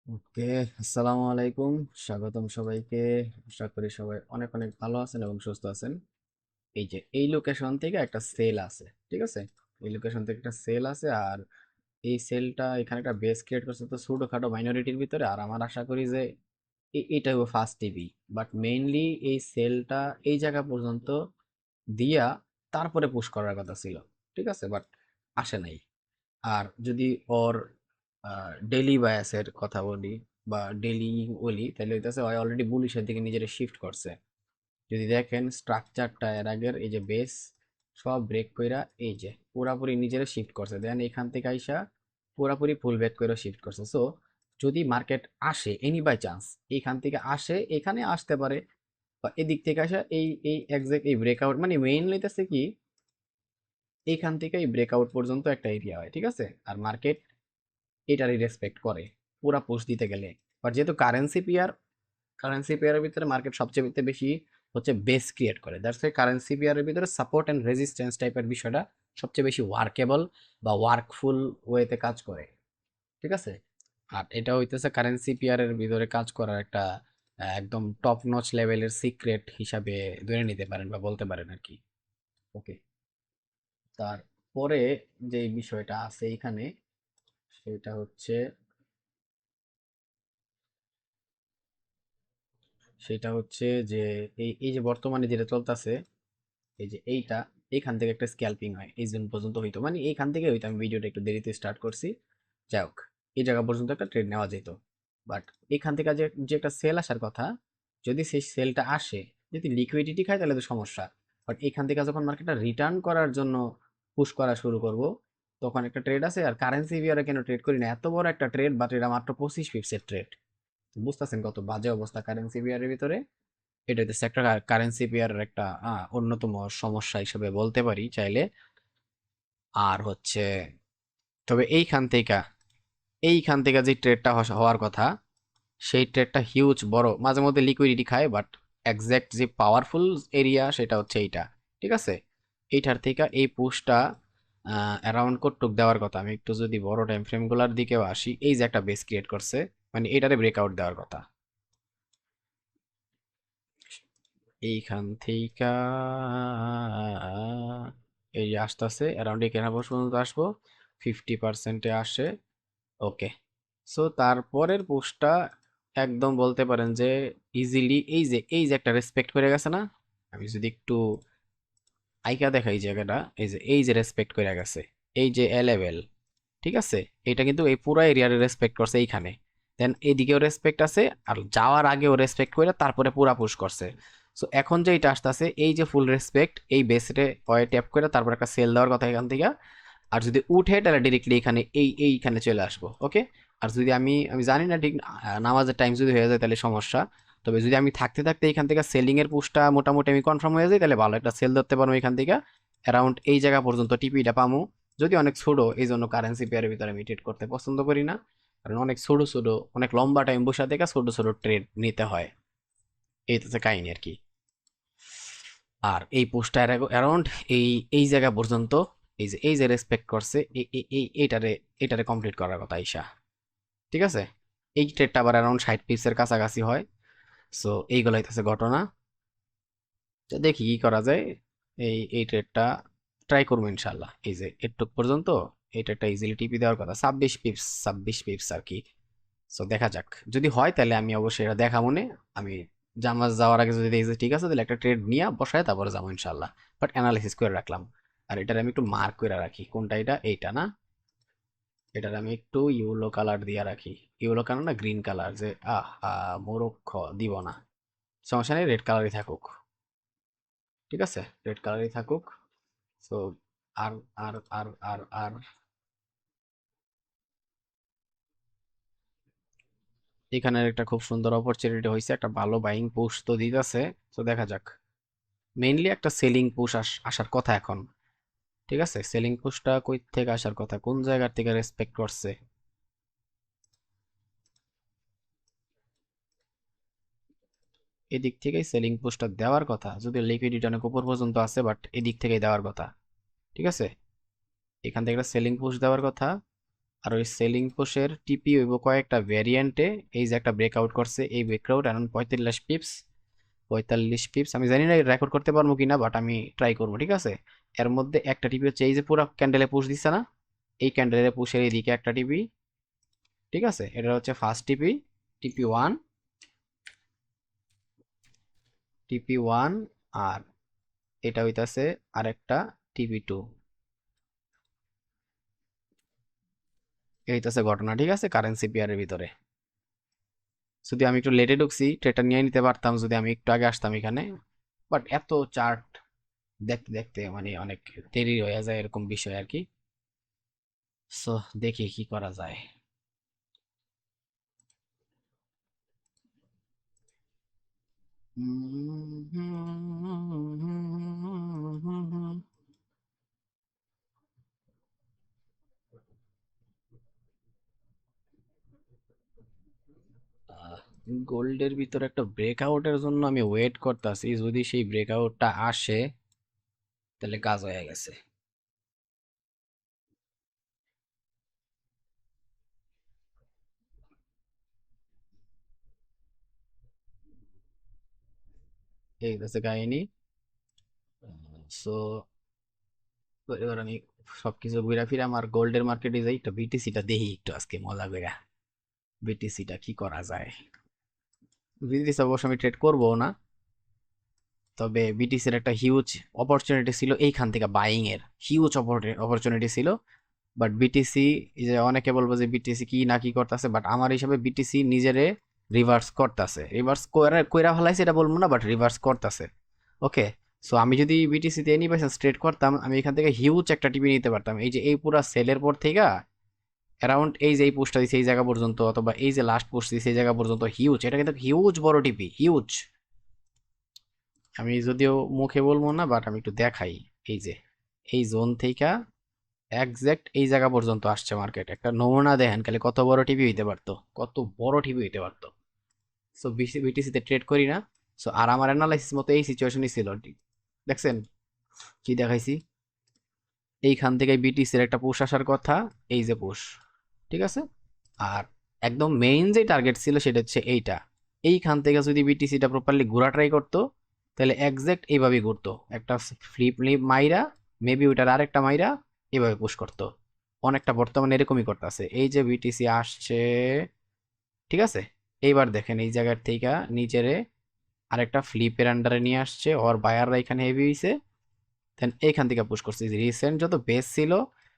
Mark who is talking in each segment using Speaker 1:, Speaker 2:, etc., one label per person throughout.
Speaker 1: ওকে, আসসালামু আলাইকুম। স্বাগতম সবাইকে। আশা করি সবাই অনেক অনেক ভালো আছেন এবং সুস্থ আছেন। এই যে এই লোকেশন থেকে একটা সেল আছে, ঠিক আছে? এই লোকেশন থেকে একটা সেল আছে, আর এই সেলটা এখানে একটা বেস ক্রিয়েট করছে তো ছোটখাটো মাইনরিটির ভিতরে। আর আমার আশা করি যে এটাই ফার্স্ট টিভি, বাট মেইনলি এই সেলটা এই জায়গা পর্যন্ত দিয়া তারপরে পুশ করার কথা ছিল, ঠিক আছে? বাট আসে নাই। আর যদি ওর ডেলি বায়াসের কথা বলি বা ডেলি বলি, তাহলে হইতেছে ওই অলরেডি বুলিশের দিকে নিজের শিফট করছে। যদি দেখেন স্ট্রাকচারটা এর আগের এই যে বেস সব ব্রেক কইরা এই যে পুরাপুরি নিজের শিফট করছে, দেন এখান থেকে আইসা পুরাপুরি ফুল ব্যাক করে শিফট করছে। সো যদি মার্কেট আসে এনি বাই চান্স এইখান থেকে আসে, এখানে আসতে পারে, বা এদিক থেকে আসা এই এই এক্সাক্ট এই ব্রেকআউট, মানে মেইন লইতেছে কি এইখান থেকে এই ব্রেকআউট পর্যন্ত একটা এরিয়া হয়, ঠিক আছে? আর মার্কেট এটারই রেসপেক্ট করে পুরা পোস্ট দিতে গেলে। বাট যেহেতু কারেন্সি পেয়ারের ভিতরে মার্কেট সবচেয়ে বেশি হচ্ছে বেস ক্রিয়েট করে, দ্যাটস ওয়াই কারেন্সি পেয়ারের ভিতরে সাপোর্ট এন্ড রেজিস্ট্যান্স টাইপের বিষয়টা সবচেয়ে বেশি ওয়ার্কেবল বা ওয়ার্কফুল ওয়েতে কাজ করে, ঠিক আছে? আর এটা হইতেছে কারেন্সি পেয়ারের ভিতরে কাজ করার একটা একদম টপ নচ লেভেলের সিক্রেট হিসাবে ধরে নিতে পারেন বা বলতে পারেন আর কি। ওকে, তারপরে যে বিষয়টা আছে এখানে সেটা হচ্ছে যে এই এই যে বর্তমানে যেটা চলতেছে, এই যে এইটা, এইখান থেকে একটা স্ক্যাল্পিং হয় এই জোন পর্যন্ত হইতো, মানে এইখান থেকে হইতো। আমি ভিডিওটা একটু দেরিতে স্টার্ট করছি, যাই হোক, এই জায়গা পর্যন্ত একটা ট্রেড নেওয়া যেত। বাট এখান থেকে যে যে একটা সেল আসার কথা, যদি সেই সেলটা আসে, যদি লিকুইডিটি খায় তাহলে তো সমস্যা। বাট এখান থেকে যখন মার্কেটটা রিটার্ন করার জন্য পুশ করা শুরু করব, তখন একটা ট্রেড আছে। আর কারেন্সি বিয়ারে কেন ট্রেড করি না, এত বড় একটা ট্রেড, বাট এটা মাত্র 25 পিপসের ট্রেড। বুঝতেছেন কত বাজে অবস্থা কারেন্সি বিয়ারের ভিতরে? এটা হচ্ছে একটা কারেন্সি পেয়ারের একটা অন্যতম সমস্যা হিসেবে বলতে পারি চাইলে। আর হচ্ছে, তবে এইখান থেকে যে ট্রেডটা হওয়ার কথা, সেই ট্রেডটা হিউজ বড়, মাঝে মধ্যে লিকুইডিটি খায়, বাট এক্সাক্ট যে পাওয়ারফুল এরিয়া সেটা হচ্ছে এইটা, ঠিক আছে? এইটার থেকে এই পুশটা অ্যারাউন্ড কটুক দেওয়ার কথা। আমি একটু যদি বড় টাইম ফ্রেম গুলার দিকেও আসি, এই যে একটা বেস ক্রিয়েট করছে, মানে এটারে ব্রেকআউট দেওয়ার কথা এইখান থেকে। এই যে আসতেছে অ্যারাউন্ড এখানে পর্যন্ত আসবো, 50%-এ আসে। ওকে, সো তারপরের পোস্টটা একদম বলতে পারেন যে ইজিলি এই যে একটা রেসপেক্ট করে গেছে না? আমি যদি একটু আইকা দেখাই জায়গাটা, এই যে রেসপেক্ট করে গেছে, এই যে এ লেভেল, ঠিক আছে? এটা কিন্তু এই পুরো এরিয়ারে রেসপেক্ট করছে এইখানে, দেন এদিকেও রেসপেক্ট আছে, আর যাওয়ার আগেও রেসপেক্ট করে তারপরে পুরা পুশ করছে। সো এখন যে এটা আসতেছে এই যে ফুল রেসপেক্ট, এই বেসে পয়ে ট্যাপ করে তারপর একটা সেল দেওয়ার কথা এখান থেকে। আর যদি উঠে তাহলে ডিরেক্টলি এখানে এইখানে চলে আসবো। ওকে, আর যদি আমি জানি না ঠিক নামাজের টাইম যদি হয়ে যায় তাহলে সমস্যা। তবে যদি আমি থাকতে থাকতে এখান থেকে সেলিং এর পুশটা মোটামুটি আমি কনফার্ম হয়ে যাই, তাহলে ভালো একটা সেল ধরতে পারবো এখান থেকে। অ্যারাউন্ড এই জায়গা পর্যন্ত টিপিটা পামু। যদি অনেক ছোট, এই জন্য কারেন্সি পেয়ারের ভিতরে আমি ট্রেড করতে পছন্দ করি না, কারণ অনেক ছোট ছোট, অনেক লম্বা টাইম বসে থেকে ছোট ছোট ট্রেড নিতে হয়। এই তো হচ্ছে কাহিনী আর কি। আর এই পোস্টটা অ্যারাউন্ড এই এই জায়গা পর্যন্ত, এই যে রেসপেক্ট করছে, এইটারে কমপ্লিট করার কথা আইসা, ঠিক আছে? এই ট্রেডটা আবার অ্যারাউন্ড 60 পিসের কাছাকাছি হয়। সো এইগুলো হইতেছে ঘটনা। তো দেখি কি করা যায়। এই ট্রেডটা ট্রাই করবো ইনশাল্লাহ। এই যে এটুক পর্যন্ত এই ট্রেডটা ইজিলি টিপি দেওয়ার কথা, 26 পিপস আর কি। সো দেখা যাক, যদি হয় তাহলে আমি অবশ্যই এটা দেখা মনে, আমি জামাজ যাওয়ার আগে যদি দেখি যে ঠিক আছে, তাহলে একটা ট্রেড নিয়ে বসায় তারপরে যাবো ইনশাল্লাহ। বাট অ্যানালাইসিস করে রাখলাম। আর এটার আমি একটু মার্ক করে রাখি কোনটা, এইটা না, এটার আমি একটু ইউলো কালার দিয়ে রাখি। ইউলো কালার না, গ্রিন কালার, যে মোরক্ষ দিব না, সমস্যা নেই, রেড কালারই থাকুক, ঠিক আছে? রেড কালারই থাকুক। সো আর আর এখানে একটা খুব সুন্দর অপরচুনিটি হয়েছে, একটা ভালো বাইং পুশ তো দিতেছে। তো দেখা যাক। মেইনলি একটা সেলিং পুশ আসার কথা এখন, ঠিক আছে? সেলিং পুশটা কই থেকে আসার কথা, কোন জায়গার থেকে রেসপেক্ট করছে, এদিক থেকেই সেলিং পুশটা দেওয়ার কথা। যদি লিকুইডিটি অনেক উপর পর্যন্ত আছে, বাট এদিক থেকেই দেওয়ার কথা, ঠিক আছে? এখান থেকে একটা সেলিং পুশ দেওয়ার কথা। আর ওই সেলিং পুশের টিপি হইব কয়েকটা ভ্যারিয়েন্টে। এই যে একটা ব্রেকআউট করছে, এই ব্রেকআউট এখন 45 পিপস আমি জানি না রেকর্ড করতে পারবো কিনা, বাট আমি ট্রাই করবো, ঠিক আছে। এর মধ্যে একটা টিপি হচ্ছে এই যে পুরো ক্যান্ডেলে পুশ দিচ্ছে না, এই ক্যান্ডেলের পুশের এইদিকে একটা টিপি, ঠিক আছে। এটা হচ্ছে ফার্স্ট টিপি, টিপি 1, টিপি 1। আর এটা হইতাছে আরেকটা টিপি 2। এই হইতাছে ঘটনা, ঠিক আছে, কারেন্সি পেয়ারের ভিতরে। যদি আমি একটু লেটে ঢুকছি, ট্রেডটা নিয়ে নিতে পারতাম যদি আমি একটু আগে আসতাম এখানে, বাট এত চার্ট দেখতে দেখতে মানে অনেক দেরি হয়ে যায়, এরকম বিষয় আর কি। সো দেখি কি করা যায়। গোল্ডের ভিতরে একটা ব্রেকআউটের জন্য আমি ওয়েট করতেছি, যদি সেই ব্রেকআউটটা আসে তাহলে কাজ হয়ে গেছে। এই হচ্ছে কাহিনী। সো এবার আমি সবকিছু ঘুরে ফিরে আমার গোল্ডের মার্কেটে যাই, একটা বিটিসিটা দেখি একটু আজকে মজা করে, বিটিসিটা কি করা যায়। বিটিসি অবশ্য আমি ট্রেড করবো না, তবে বিটিসির একটা হিউজ অপরচুনিটি ছিল এইখান থেকে বাইং এর, হিউজ অপরচুনিটি ছিল। বাট বিটিসি, যে অনেকে বলবো যে বিটিসি কি না কি করতেছে, বাট আমার হিসাবে বিটিসি নিজেরে রিভার্স করতেছে, রিভার্স কইরা ফেলাইছে এটা বলবো না, বাট রিভার্স করতেছে। ওকে। সো আমি যদি বিটিসিতে এনি পয়সা স্ট্রেট করতাম, আমি এখান থেকে হিউজ একটা টিভি নিতে পারতাম। এই যে এই পুরা সেলের পর থেকে অ্যারাউন্ড এই যে এই পোস্টটা দিচ্ছে এই জায়গা পর্যন্ত, অথবা এই যে লাস্ট পোস্ট দিচ্ছে এই জায়গা পর্যন্ত, হিউজ, এটা কিন্তু হিউজ বড় টিভি, হিউজ। আমি যদিও মুখে বলবো না, বাট আমি একটু দেখাই। এই যে এই জোন থেকে একজ্যাক্ট এই জায়গা পর্যন্ত আসছে মার্কেট, একটা নমুনা দেখেন খালি কত বড় টিভি হইতে পারতো, কত বড় টিভি হইতে পারতো। সো বিটিসিতে ট্রেড করি না। সো আর আমার অ্যানালাইসিস মতো এই সিচুয়েশনই ছিল। দেখছেন কি দেখাইছি, এইখান থেকে বিটিসির একটা পুশ আসার কথা, এই যে পুশ, ঠিক আছে। আর একদম মেইন যে টার্গেট ছিল সেটা হচ্ছে এইটা, এইখান থেকে যদি বিটিসিটা প্রপারলি ঘোরা ট্রাই করতো তাহলে একজ্যাক্ট এইভাবেই ঘুরতো, একটা ফ্লিপ ফ্লিপ মাইরা, মেবি ওইটার আরেকটা মাইরা এভাবে পুশ করতো। অনেকটা বর্তমানে এরকমই করতেছে। এই যে বিটিসি আসছে, ঠিক আছে। এইবার দেখেন এই জায়গার থেকে নিচেরে আরেকটা ফ্লিপের আন্ডারে নিয়ে আসছে, ওর বায়াররা এখানে হেভি হইছে, দেন এইখান থেকে পুশ করছে। রিসেন্ট যত বেস ছিল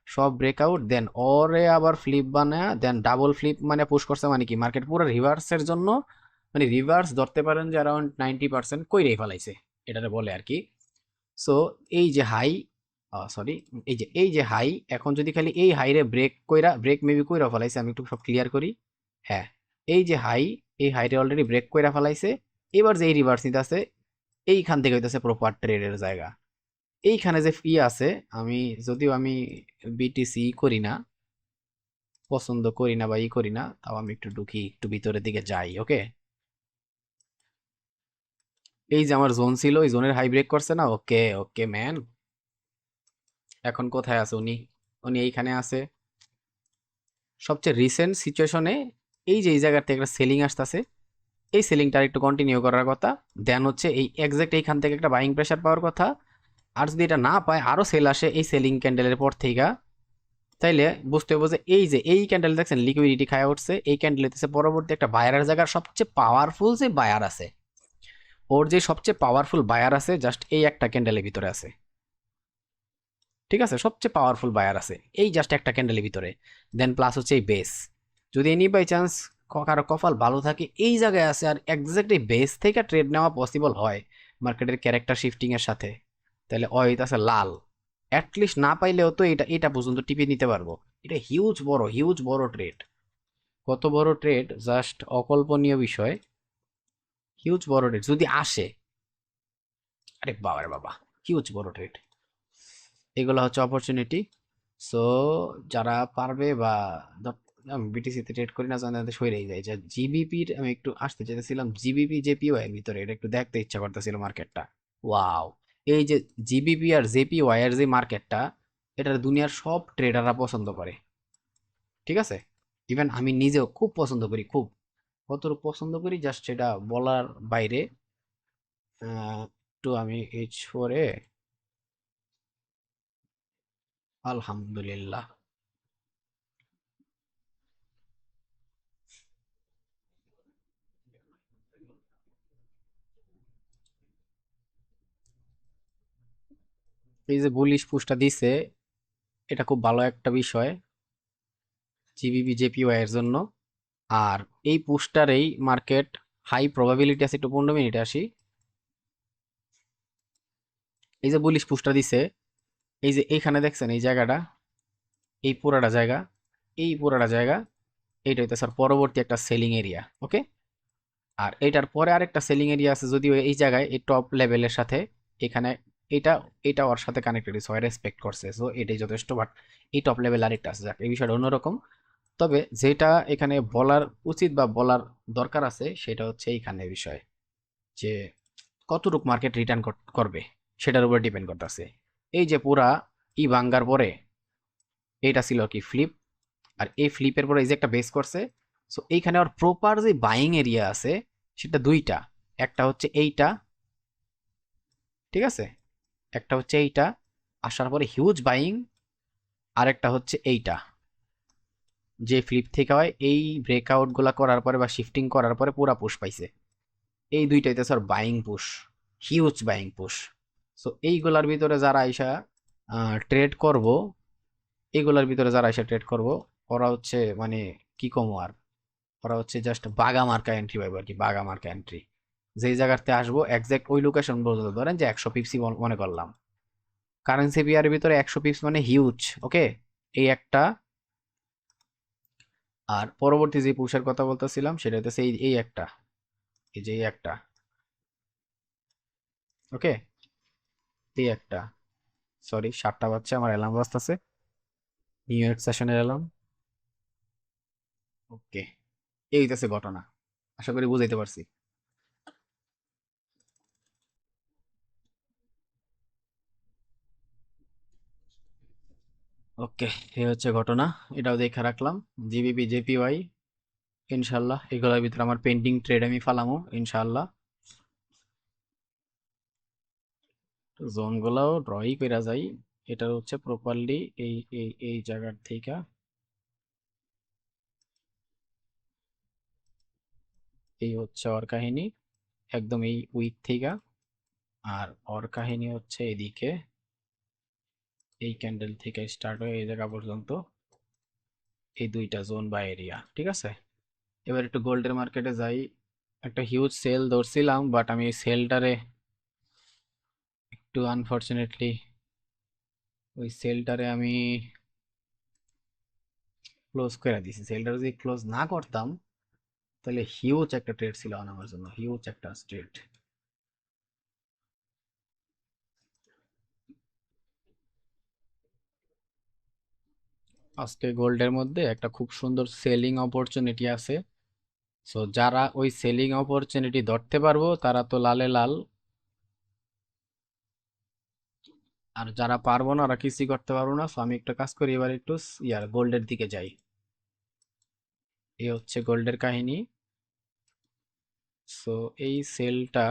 Speaker 1: সব ব্রেকআউট, দেন ওরে আবার ফ্লিপ বানায়, দেন ডাবল ফ্লিপ মানে পুশ করছে, মানে কি মার্কেট পুরো রিভার্সের জন্য, মানে রিভার্স ধরতে পারেন যে অ্যারাউন্ড 90% কইরেই ফেলাইছে, এটারে বলে আর কি। সো এই যে হাই, সরি, এই যে হাই, এখন যদি খালি এই হাইরে ব্রেক কইরা, ব্রেক মেবি কইরা ফেলাইছে, আমি একটু সব ক্লিয়ার করি। হ্যাঁ, এই যে হাই, এই হাইরে অলরেডি ব্রেক কইরা ফেলাইছে। এবার যে এই রিভার্স নিতে আছে, এইখান থেকে হইতেছে প্রপার ট্রেডের জায়গা। এইখানে যে ফি আছে, আমি যদিও আমি বিটিসি করি না, পছন্দ করি না বা ই করি না, তাও আমি একটু ঢুকি, একটু ভিতরের দিকে যাই। ওকে, এই যে আমার জোন ছিল, এই জোনের হাই ব্রেক করছে না। ওকে ওকে ম্যান, এখন কোথায় আছে উনি? উনি এইখানে আছে। সবচেয়ে রিসেন্ট সিচুয়েশনে এই যে এই জায়গার থেকে একটা সেলিং আসতেছে, এই সেলিংটা একটু কন্টিনিউ করার কথা, দেন হচ্ছে এই এক্সাক্ট এইখান থেকে একটা বাইং প্রেশার পাওয়ার কথা। আর যদি এটা না পায়, আরো সেল আসে এই সেলিং ক্যান্ডেলের পর থেকে, তাইলে বুঝতে হবে যে এই যে এই ক্যান্ডেল দেখছেন লিকুইডিটি খায় উঠছে, এই ক্যান্ডেল হচ্ছে পরবর্তী একটা বায়ারের জায়গার সবচেয়ে পাওয়ারফুল যে বায়ার আছে, ওর যে সবচেয়ে পাওয়ারফুল বায়ার আছে জাস্ট এই একটা ক্যান্ডেলের ভিতরে আছে, ঠিক আছে। সবচেয়ে পাওয়ারফুল বায়ার আছে এই জাস্ট একটা ক্যান্ডেলের ভিতরে, দেন প্লাস হচ্ছে এই বেস। যদি এনি বাই চান্স কারো কপাল ভালো থাকে এই জায়গায় আছে, আর এক্সাক্ট এই বেস থেকে ট্রেড নেওয়া পসিবল হয় মার্কেটের ক্যারেক্টার শিফটিং এর সাথে, তাহলে আছে লাল। অ্যাটলিস্ট না পাইলেও তো এটা এটা পর্যন্ত টিপে নিতে পারবো। এটা হিউজ বড় ট্রেড। কত বড় ট্রেড জাস্ট অকল্পনীয় বিষয়। হিউজ বড় ট্রেড যদি আসে, আরে বাবার বাবা, হিউজ বড় ট্রেড। এগুলো হচ্ছে অপরচুনিটি। সো যারা পারবে বা আমি বিটিসিতে ট্রেড করি না, জানাতে সইরেই যায়। যে জিবিপির আমি একটু আসতে চাইতেছিলাম, জিবিপি জেপিওয়াই এর ভিতরে এটা একটু দেখতে ইচ্ছা করতেছিল মার্কেটটা। ওয়াও, এই যে জিবিপি আর জেপিওয়াই এর যে মার্কেটটা, এটা দুনিয়ার সব ট্রেডাররা পছন্দ করে। ঠিক আছে? ইভেন আমি নিজেও খুব পছন্দ করি, খুব কতটুকু পছন্দ করি জাস্ট সেটা বলার বাইরে। একটু আমি H4 এ আলহামদুলিল্লাহ। এই যে বুলিশ পুশটা দিছে, এটা খুব ভালো একটা বিষয় জিবিবি জেপিওয়াই এর জন্য। আর এই পুশটারেই মার্কেট হাই প্রবাবিলিটি আছে। একটু 15 মিনিটে আসি। এই যে বুলিশ পুশটা দিছে, এই যে এইখানে দেখছেন এই জায়গাটা, এই পুরাটা জায়গা, এই পুরাটা জায়গা, এইটা হইতে স্যার পরবর্তী একটা সেলিং এরিয়া। ওকে, আর এটার পরে আরেকটা সেলিং এরিয়া আছে, যদিও এই জায়গায় এই টপ লেভেলের সাথে এখানে এটা এটা ওর সাথে কানেক্টেড, সবাই রেসপেক্ট করছে, সো এটাই যথেষ্ট। বাট এই টপ লেভেল আরেকটা আছে, যাক এই বিষয়টা অন্যরকম। তবে যেটা এখানে বলার উচিত বা বলার দরকার আছে সেটা হচ্ছে এইখানে বিষয় যে কতটুকু মার্কেট রিটার্ন করবে সেটার উপর ডিপেন্ড করতেছে। এই যে পুরা ভাঙ্গার পরে এইটা ছিল কি ফ্লিপ, আর এই ফ্লিপের পরে এই যে একটা বেস করছে। সো এইখানে আর প্রপার যে বাইং এরিয়া আছে সেটা দুইটা, একটা হচ্ছে এইটা, ঠিক আছে, একটা হচ্ছে এইটা আসার পরে হিউজ বাইং, আর একটা হচ্ছে এইটা যে ফ্লিপ থেকে হয় এই ব্রেকআউট গুলা করার পরে বা শিফটিং করার পরে পুরা পুশ পাইছে। এই দুইটাইতে sir buying push, huge buying push. So এইগুলার ভিতরে যারা আইসা ট্রেড করব, এইগুলার ভিতরে যারা আইসা ট্রেড করব, ওরা হচ্ছে মানে কি কম আর, ওরা হচ্ছে জাস্ট বাগা মার্কা এন্ট্রি পাইবো আর কি, বাগা মার্কা এন্ট্রি। যেই জায়গাতে আসবো একজ্যাক্ট ওই লোকেশন পর্যন্ত ধরেন যে 100 পিপসি মনে করলাম, কারেন্সি পেয়ারের ভিতরে 100 পিপস মানে হিউজ। ওকে, এই একটা। আর পরবর্তী যে পুষের কথা বলতেছিলাম সেটা হচ্ছে এই এই একটা, এই যে এই একটা। ওকে, এই একটা। সরি, 7টা বাজছে, আমার অ্যালার্ম বাজতেছে, নিউ ইয়র্ক সেশনের অ্যালার্ম। ওকে, এই হইতেছে ঘটনা, আশা করি বুঝাইতে পারছি। ওকে, এই হচ্ছে ঘটনা, এটাও দেখে রাখলাম। জিবিপি জেপিওয়াই, ইনশাল্লাহ এগুলোর ভিতরে আমার পেন্টিং ট্রেড আমি ফালামো ইনশাল্লাহ। জোন গুলাও ড্রই করা যায়। এটা হচ্ছে প্রপারলি এই এই এই জায়গার থেকে এই হচ্ছে ওর কাহিনী, একদম এই উইক থেকে। আর ওর কাহিনী হচ্ছে এদিকে এই ক্যান্ডেল থেকে স্টার্ট হয়ে এই জায়গা পর্যন্ত, এই দুইটা জোন বা এরিয়া। ঠিক আছে, এবার একটু গোল্ডের মার্কেটে যাই। একটা হিউজ সেল ধরছিলাম, বাট আমি সেলটারে একটু আনফরচুনেটলি, ওই সেলটারে আমি ক্লোজ করে দিছি। সেলটা যদি ক্লোজ না করতাম তাহলে হিউজ একটা ট্রেড ছিল আমার জন্য, হিউজ একটা ট্রেড। আজকে গোল্ডের মধ্যে একটা খুব সুন্দর সেলিং অপরচুনিটি আছে। সো যারা ওই সেলিং অপরচুনিটি ধরতে পারবো তারা তো লালে লাল, আর যারা পারবো না ওরা কিছুই করতে পারবো না। সো আমি একটা কাজ করি, এবার একটু ইয়ার গোল্ডের দিকে যাই। এই হচ্ছে গোল্ডের কাহিনী। সো এই সেলটা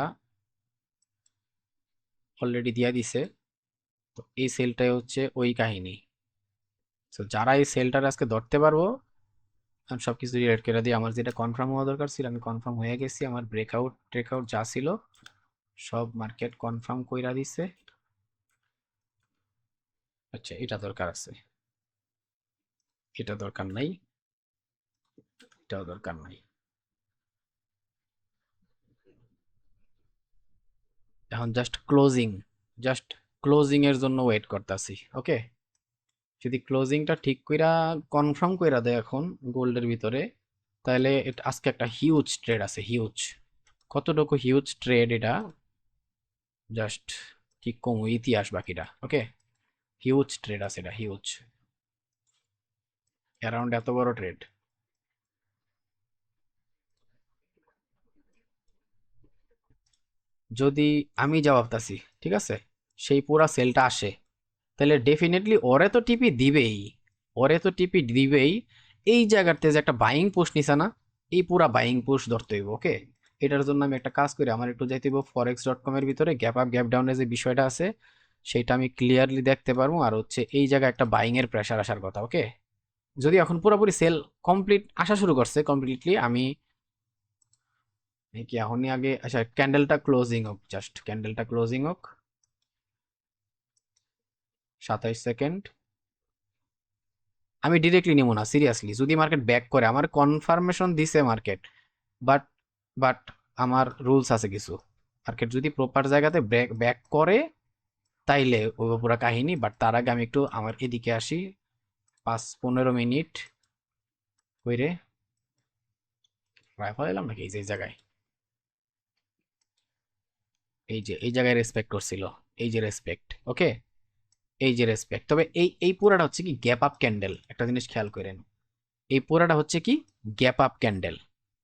Speaker 1: অলরেডি দিয়া দিছে, তো এই সেলটাই হচ্ছে ওই কাহিনী। সো যারা এই সেলটার আজকে ধরতে পারবো, আমি সবকিছু রিলেট করে দিই। আমার যেটা কনফার্ম হওয়া দরকার ছিল আমি কনফার্ম হয়ে গেছি, আমার ব্রেকআউট ট্রেকআউট যা ছিল সব মার্কেট কনফার্ম কইরা দিছে। আচ্ছা, এটা দরকার আছে, এটা দরকার নাই, এটাও দরকার নাই। এখন জাস্ট ক্লোজিং, জাস্ট ক্লোজিং এর জন্য ওয়েট করতেছি। ওকে, যদি ক্লোজিংটা ঠিক কইরা কনফার্ম কইরা দেয় এখন গোল্ডের ভিতরে, তাহলে আজকে একটা হিউজ ট্রেড আছে, হিউজ। কতটুকু হিউজ ট্রেড এটা, জাস্ট কি কম ইতিহাস বাকিটা। ওকে, হিউজ ট্রেড আছে এটা, হিউজ, অ্যারাউন্ড এত বড় ট্রেড। যদি আমি যা ভাবতাছি, ঠিক আছে, সেই পুরা সেলটা আসে, তাহলে ডেফিনেটলি ওরে তো টিপি দিবেই, ওরে তো টিপি দিবেই। এই জায়গাতে যে একটা বাইং পুশ নিছে না, এই পুরা বাইং পুশ ধরতে হইব। ওকে, এটার জন্য আমি একটা কাজ করি, আমার একটু যাইতে হইব forex.com এর ভিতরে গ্যাপ আপ গ্যাপ ডাউনের যে বিষয়টা আছে সেটা আমি ক্লিয়ারলি দেখতে পারবো। আর হচ্ছে এই জায়গায় একটা বাইং এর প্রেসার আসার কথা। ওকে, যদি এখন পুরোপুরি সেল কমপ্লিট আসা শুরু করছে কমপ্লিটলি, আমি কি এখনই আগে, আচ্ছা ক্যান্ডেলটা ক্লোজিং হোক, জাস্ট ক্যান্ডেলটা ক্লোজিং হোক 27 সেকেন্ড। আমি ডিরেক্টলি নিব না সিরিয়াসলি, যদি মার্কেট ব্যাক করে, আমার কনফার্মেশন দিছে মার্কেট, বাট বাট আমার রুলস আছে কিছু। মার্কেট যদি প্রপার জায়গাতে ব্যাক ব্যাক করে তাইলে ওই পুরো কাহিনী, বাট তার আগে আমি একটু আমার এদিকে আসি। 5-15 মিনিট কইরে প্রায় ফেলাম নাকি এই যে এই জায়গায়, এই যে এই জায়গায় রেসপেক্ট করছিল, এই যে রেসপেক্ট। ওকে, এই যে রেসপেক্ট। তবে এই এই পুরাটা হচ্ছে কি গ্যাপ আপ ক্যান্ডেল, একটা জিনিস খেয়াল করেন, এই পুরাটা হচ্ছে কি গ্যাপ আপ ক্যান্ডেল।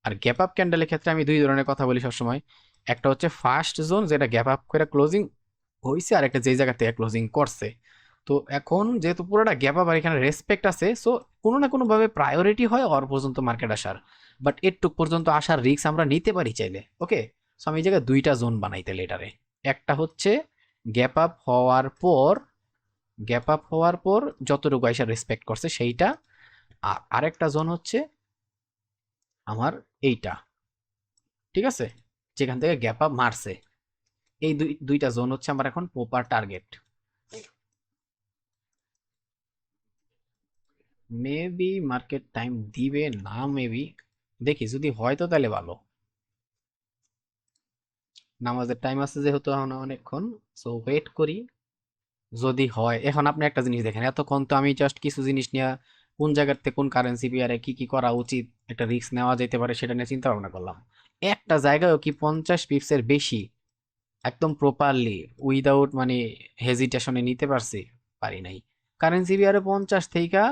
Speaker 1: আর গ্যাপ আপ ক্যান্ডেলের ক্ষেত্রে আমি দুই ধরনের কথা বলি সবসময়। একটা হচ্ছে ফার্স্ট জোন যেটা গ্যাপ আপ করে ক্লোজিং হয়েছে, আর একটা যেই জায়গা থেকে ক্লোজিং করছে। তো এখন যেহেতু পুরোটা গ্যাপ আপ আর এখানে রেসপেক্ট আছে, সো কোনো না কোনো ভাবে প্রায়োরিটি হয় ওর পর্যন্ত মার্কেট আসার, বাট এরটুক পর্যন্ত আসার রিস্ক আমরা নিতে পারি চাইলে। ওকে, সো আমি এই জায়গায় দুইটা জোন বানাইতে লেটারে, একটা হচ্ছে গ্যাপ আপ হওয়ার পর, গ্যাপ আপ হওয়ার পর যতটুকু আইসা রেসপেক্ট করছে সেইটা, আর আরেকটা জোন হচ্ছে আমার এইটা, ঠিক আছে, যেখান থেকে গ্যাপ আপ মারছে। এই দুইটা জোন হচ্ছে আমার এখন proper target. Maybe market time দিবে না, মেবি দেখি যদি হয় তো তাহলে ভালো। নামাজের টাইম আছে যেহেতু এখন অনেকক্ষণ, সো ওয়েট করি যদি হয়। এখন আপনি একটা জিনিস দেখেন, এতক্ষণ তো আমি জাস্ট কিছু জিনিস নিয়ে কোন জায়গার থেকে কোন কারেন্সি পেয়ারে কি কি করা উচিত, একটা রিস্ক নেওয়া যেতে পারে সেটা নিয়ে চিন্তা ভাবনা করলাম। একটা জায়গায়ও কি 50 পিপসের বেশি একদম প্রপারলি উইদাউট মানে হেজিটেশনে নিতে পারছি? পারি নাই। কারেন্সি পেয়ারে 50 থেকে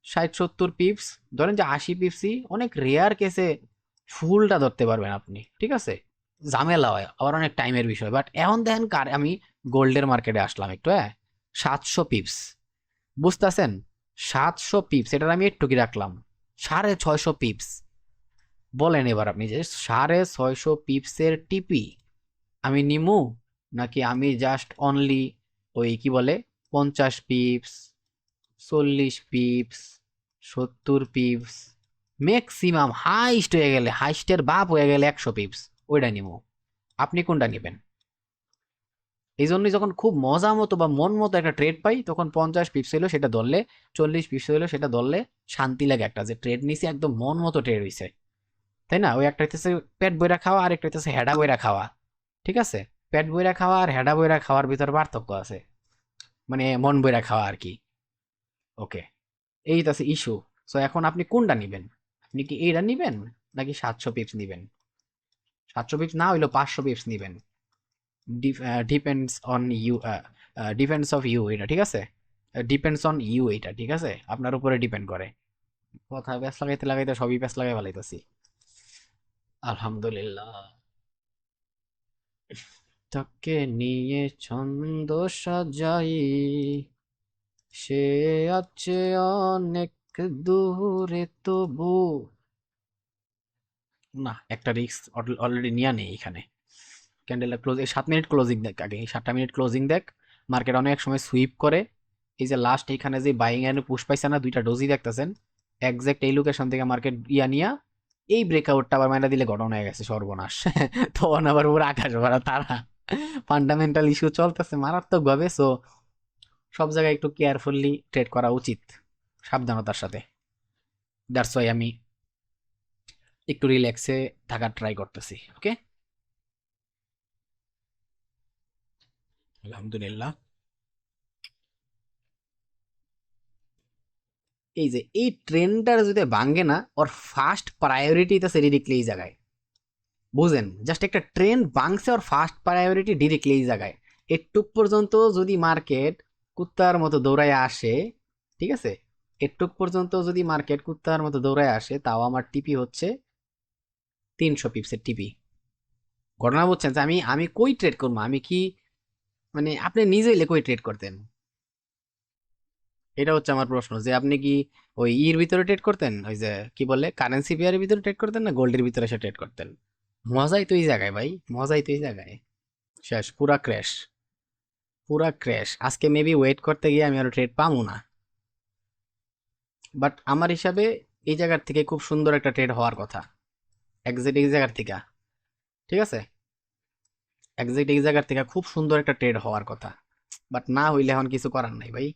Speaker 1: 60-70 পিপস, ধরেন যে 80 পিপসই অনেক রেয়ার কেসে ফুলটা ধরতে পারবেন আপনি, ঠিক আছে। ঝামেলা হয় আবার অনেক টাইমের বিষয়, বাট এখন দেখেন কার আমি গোল্ডের মার্কেটে আসলাম একটু, হ্যাঁ, 700 পিপস, বুঝতেছেন? 700 পিপস, এটার আমি একটু কি রাখলাম 650 পিপস। বলেন এবার আপনি যে 650 পিপসের টিপি আমি নিমু, নাকি আমি জাস্ট অনলি ওই কি বলে 50 pips, 40 pips, 70 pips, maximum highest হয়ে গেলে, হাইস্টের বাপ হয়ে গেলে 100 পিপস, ওইটা নিমু। আপনি কোনটা নিবেন? এই জন্যই যখন খুব মজা মতো বা মন মতো একটা ট্রেড পাই, তখন 50 পিপস হইলো সেটা ধরলে, 40 পিপস হইলো সেটা ধরলে শান্তি লাগে, একটা যে ট্রেড নিছি একদম মন মতো ট্রেড হইছে, তাই না? ওই একটা হইতেছে পেট বইরা খাওয়া, আর একটা হইতেছে হেডা বইরা খাওয়া, ঠিক আছে। পেট বইরা খাওয়া আর হেডা বইরা খাওয়ার ভিতর পার্থক্য আছে, মানে মন বইরা খাওয়া আর কি। ওকে, এই আছে ইস্যু। সো এখন আপনি কোনটা নিবেন? আপনি কি এইটা নিবেন নাকি 700 পিপস নিবেন? 700 পিপস না হইলো 500 পিপস নিবেন, depends on you, depends of you, এটা ঠিক আছে, ডিপেন্ডস অন ইউ, এটা ঠিক আছে, আপনার উপরে ডিপেন্ড করে। কথা প্যাস লাগাইতে লাগাইতে সবই প্যাস লাগাই ফেলাইতেছি। আলহামদুলিল্লাহ। তাকে নিয়ে ছন্দ সাজাই, সে আছে অনেক দূরে তবু, না একটা রিস্ক অলরেডি নিয়ে নেই এখানে। ক্যান্ডেলটা ক্লোজ, এই 7 মিনিট ক্লোজিং দেখ আগে, এই 7টা মিনিট ক্লোজিং দেখ। মার্কেট অনেক সময় সুইপ করে। এই যে লাস্ট এইখানে যে বাইং এর পুশ পাইছে না, দুইটা ডোজি দেখতেছেন, একজ্যাক্ট এই লোকেশন থেকে মার্কেট ইয়া নিয়া এই ব্রেকআউটটা আবার মাইনা দিলে ঘটনা হয়ে গেছে সর্বনাশ। তখন আবার পুরো আকাশ ভরা তারা, ফান্ডামেন্টাল ইস্যু চলতেছে মারাত্মক ভাবে। সো সব জায়গায় একটু কেয়ারফুলি ট্রেড করা উচিত, সাবধানতার সাথে। দ্যাটস ওয়াই আমি একটু রিল্যাক্সে থাকার ট্রাই করতেছি। ওকে, আলহামদুলিল্লাহ। এই যে এই ট্রেন্ডটার যদি ভাঙে না, ওর ফার্স্ট প্রায়োরিটি তো ডিরেক্টলি এই জায়গায়, বুঝেন? জাস্ট একটা ট্রেন্ড ভাঙছে, ওর ফার্স্ট প্রায়োরিটি ডিরেক্টলি এই জায়গায়। একটু পর্যন্ত যদি মার্কেট কুত্তার মতো দৌড়ায় আসে, ঠিক আছে, একটুক পর্যন্ত যদি মার্কেট কুত্তার মতো দৌড়ায় আসে, তাও আমার টিপি হচ্ছে 300 পিপসের টিপি। ঘটনা বুঝছেন যে আমি আমি কই ট্রেড করবো? আমি কি মানে আপনি নিজে হইলে কই ট্রেড করতেন? এটা হচ্ছে আমার প্রশ্ন, যে আপনি কি ওই ইর ভিতরে ট্রেড করতেন, ওই যে কি বলে কারেন্সি পেয়ারের ভিতরে ট্রেড করতেন, না গোল্ডের ভিতরে এসে ট্রেড করতেন? মজাই তো এই জায়গায় ভাই, মজাই তো এই জায়গায়। শেষ, পুরা ক্র্যাশ, পুরা ক্র্যাশ। আজকে মেবি ওয়েট করতে গিয়ে আমি আরো ট্রেড পাবো না, বাট আমার হিসাবে এই জায়গার থেকে খুব সুন্দর একটা ট্রেড হওয়ার কথা, এক্সাক্ট এই জায়গার থেকে। ঠিক আছে, এক্সাক্ট এই জায়গার থেকে খুব সুন্দর একটা ট্রেড হওয়ার কথা, বাট না হইলে এখন কিছু করার নাই ভাই।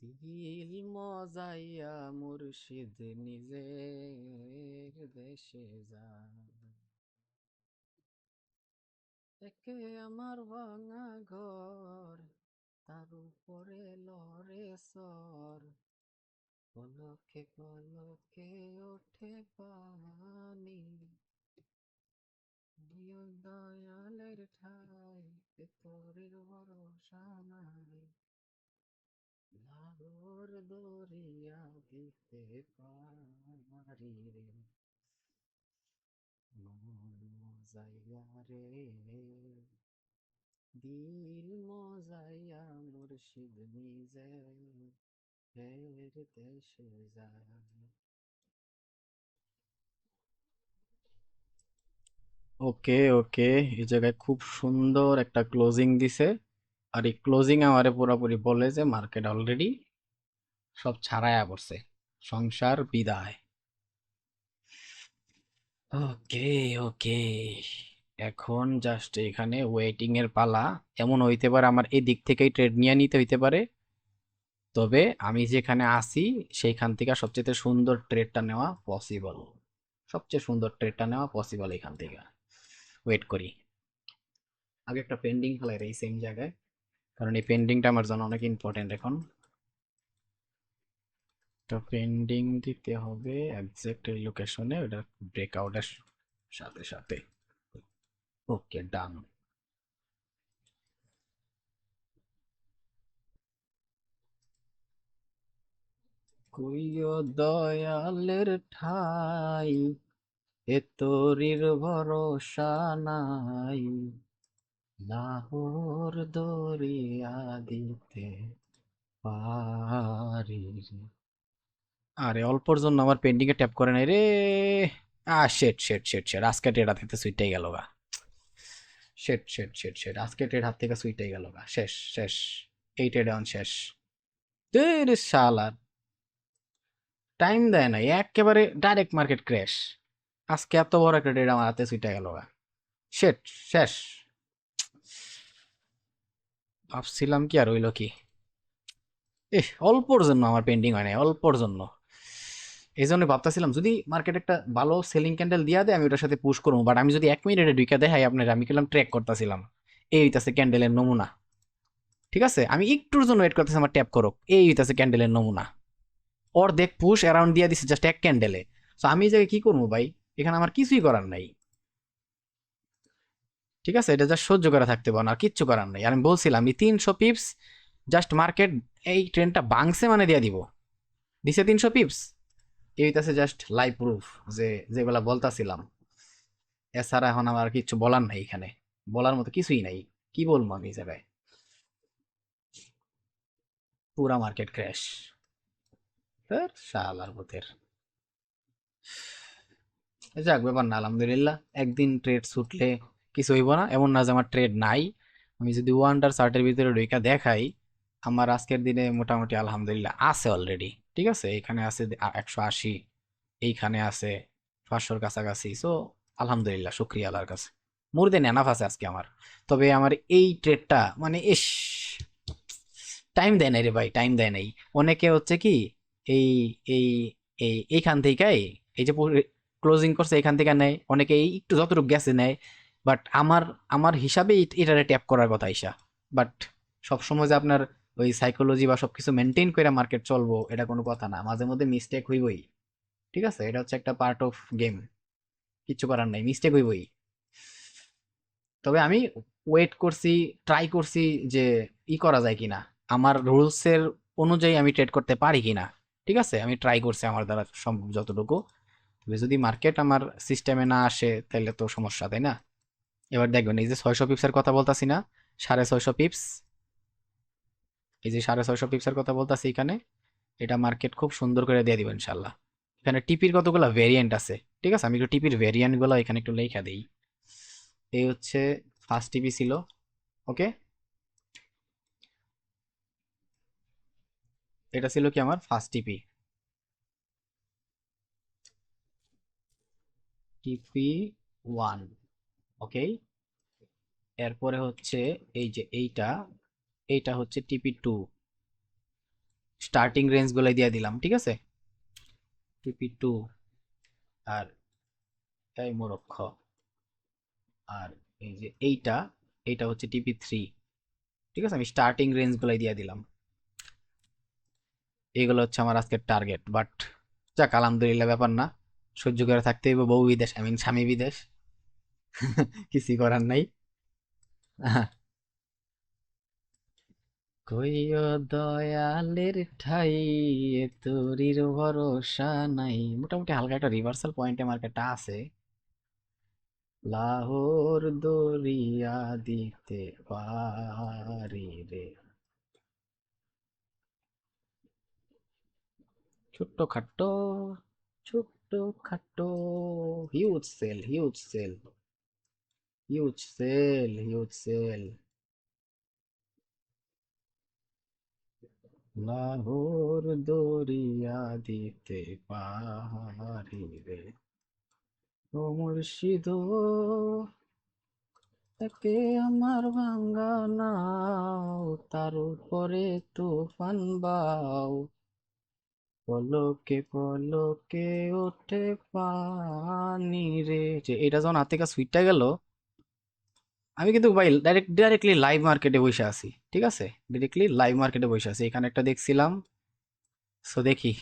Speaker 1: দিল মজাইয়া মুর্শিদ নিজের দেশে যায়, একে আমার ভাঙা ঘর, তার উপরে লড়ে সর, পলকে পলকে ওঠে পানি, দিও দয়ালের ঠাই, এ তোরের ভরসা নাই, লাহোর দরিয়া দিতে পারি রে, মন মজাইয়া রে, দিল মজাইয়া মুর্শিদ নিজে ফের দেশে যায়। ওকে ওকে, এই জায়গায় খুব সুন্দর একটা ক্লোজিং দিছে, আর এই ক্লোজিং আমারে পুরোপুরি বলে যে মার্কেট অলরেডি সব ছাড়াইয়া পড়ছে, সংসার বিদায়। ওকে ওকে, এখন জাস্ট এখানে ওয়েটিং এর পালা। এমন হইতে পারে আমার এই দিক থেকেই ট্রেড নিয়ে নিতে হইতে পারে, তবে আমি যেখানে আসি সেইখান থেকে সবচেয়ে সুন্দর ট্রেডটা নেওয়া পসিবল, সবচেয়ে সুন্দর ট্রেডটা নেওয়া পসিবল এখান থেকে। ওয়েট করি, আগে একটা পেন্ডিং ফেলাই এই সেম জায়গায়, কারণ এই পেন্ডিংটা আমার জন্য অনেক ইম্পর্টেন্ট এখন। তো পেন্ডিং দিতে হবে এক্সাক্ট এই লোকেশনে, ওটা ব্রেকআউটের সাথে সাথে। ওকে ডান। কইও দয়ালের ঠাই, এ তোরির ভরসা নাই, লাহোর দরিয়া দিতে পারি রে। আরে অল্পর জন্য আমার পেন্ডিং এ ট্যাপ করে নাই রে। শেট শেট শেট শেট, আজকে ট্রেড হাত থেকে সুইটাই গেল গা। শেট শেট শেট শেট, আজকে ট্রেড হাত থেকে সুইটাই গেল গা। শেষ শেষ, এই ট্রেড অন শেষ। তেরে শালার, টাইম দেয় নাই, একেবারে ডাইরেক্ট মার্কেট ক্র্যাশ। আজকে এত বড় একটা ট্রেড আমার হাতে সুইটা গেল গা। শেট, শেষ। ভাবছিলাম কি আর হইলো কি, অল্পর জন্য আমার পেন্ডিং হয় নাই, অল্পর জন্য। এই জন্য ভাবতেছিলাম যদি মার্কেট একটা ভালো সেলিং ক্যান্ডেল দিয়া দেয় আমি ওটার সাথে পুশ করবো, বাট আমি যদি 1 মিনিটে ঢুকে দেখাই আপনার, আমি কেলাম ট্র্যাক করতেছিলাম, এই হইতাছে ক্যান্ডেলের নমুনা। ঠিক আছে, আমি একটুর জন্য ওয়েট করতেছি আমার ট্যাপ করুক, এই হইতাছে ক্যান্ডেলের নমুনা। অর্ধেক পুশ অ্যারাউন্ড দিয়ে দিছে জাস্ট এক ক্যান্ডেলে। তো আমি এই জায়গায় কি করবো ভাই, এখানে আমার কিছুই করার নাই। ঠিক আছে, এটা জাস্ট সহ্য করে থাকতে পারবো না, আর কিচ্ছু করার নাই। আর আমি বলছিলাম এই 300 পিপস জাস্ট মার্কেট এই ট্রেনটা বাংসে মানে দিয়ে দিব, দিছে 300 পিপস। এই হইতাছে জাস্ট লাইভ প্রুফ যে যেগুলা বলতাছিলাম। এছাড়া এখন আমার কিছু বলার নাই এখানে, বলার মতো কিছুই নাই। কি বলবো আমি এই জায়গায়, পুরা মার্কেট ক্র্যাশ। শালার ভূতের। যাক, ব্যাপার না, আলহামদুলিল্লাহ। একদিন ট্রেড ছুটলে কিছু হইব না, এমন না যে আমার ট্রেড নাই। আমি যদি ওয়ান্ডার চার্টের ভিতরে ঢুইকা দেখাই, আমার আজকের দিনে মোটামুটি আলহামদুলিল্লাহ আছে অলরেডি। ঠিক আছে, এখানে আছে 180, এইখানে আছে 500-র কাছাকাছি। সো আলহামদুলিল্লাহ, শুক্রিয়া আল্লাহর কাছে, মোর দেন এনাফ আছে আজকে আমার। তবে আমার এই ট্রেডটা মানে ইস, টাইম দেয় নাই রে ভাই, টাইম দেয় নাই। অনেকে হচ্ছে কি এই এই এইখান থেকে, এই যে ক্লোজিং করছে এখান থেকে নেয়, অনেকে এই একটু যতটুকু গেছে নেয়। বাট আমার আমার হিসাবে এটারে ট্যাপ করার কথা ইসা। বাট সবসময় যে আপনার ওই সাইকোলজি বা সবকিছু মেনটেন করে মার্কেট চলবো এটা কোনো কথা না, মাঝে মধ্যে মিস্টেক হইবই। ঠিক আছে, এটা হচ্ছে একটা পার্ট অফ গেম, কিচ্ছু করার নাই, মিস্টেক হইবই। তবে আমি ওয়েট করছি, ট্রাই করছি যে করা যায় কিনা, আমার রুলসের অনুযায়ী আমি ট্রেড করতে পারি কিনা। ঠিক আছে, আমি ট্রাই করছি আমার দ্বারা সম্ভব যতটুকু। তবে যদি মার্কেট আমার সিস্টেমে না আসে তাহলে তো সমস্যা, তাই না? এবার দেখবেন এই যে 600 পিপসের কথা বলতাছি না, 650 পিপস, এই যে 650 পিপসের কথা বলতেছি এখানে, এটা মার্কেট খুব সুন্দর করে দিয়ে দিবেন ইনশাল্লাহ। এখানে টিপির কতগুলো ভেরিয়েন্ট আছে, ঠিক আছে, আমি একটু টিপির ভেরিয়েন্ট গুলো এখানে একটু লেখা দিই। এই হচ্ছে ফার্স্ট টিপি ছিল, ওকে, এটা ছিল কি আমার ফার্স্ট টিপি, টিপি 1, ওকে। এরপরে হচ্ছে এই যে এইটা, এইটা হচ্ছে টিপি 2, স্টার্টিং রেঞ্জ গুলো দিয়ে দিলাম, ঠিক আছে, টিপি 2। আর এই মোরক্ষ, আর এই যে এইটা, এইটা হচ্ছে টিপি 3, ঠিক আছে, আমি স্টার্টিং রেঞ্জ গুলাই দিয়ে দিলাম। এগুলো হচ্ছে আমার আজকের টার্গেট, বাট যাক আলহামদুলিল্লাহ, ব্যাপার না, সহ্য করে থাকতে হইব, বউ বিদেশ, আই মিন স্বামী বিদেশ, কিছুই করার নাই। কইও দয়ালের ঠাই, এ তোরির ভরসা নাই। মোটামুটি হালকা একটা রিভার্সাল পয়েন্টে মার্কেটটা আছে। লাহোর দরিয়া দিতে পারি রে, ছোট্ট খাট্ট, ছোট্ট খাট্ট, huge sale, huge sale, huge sale, huge sale. Lahore দরিয়া দিতে পারি রে, ও মুর্শিদ, তাকে আমার ভাঙ্গা নাও, তার উপরে তুফান বাও, পলকে পলকে ওঠে পানি রে। যে এটা যখন হাত থেকে সুইটটা গেল, আমি কিন্তু ভাই ডাইরেক্টলি লাইভ মার্কেটে বসে আছি, ঠিক আছে, ডিরেক্টলি লাইভ মার্কেটে বসে আছি, এখানে একটা দেখছিলাম। সো দেখি,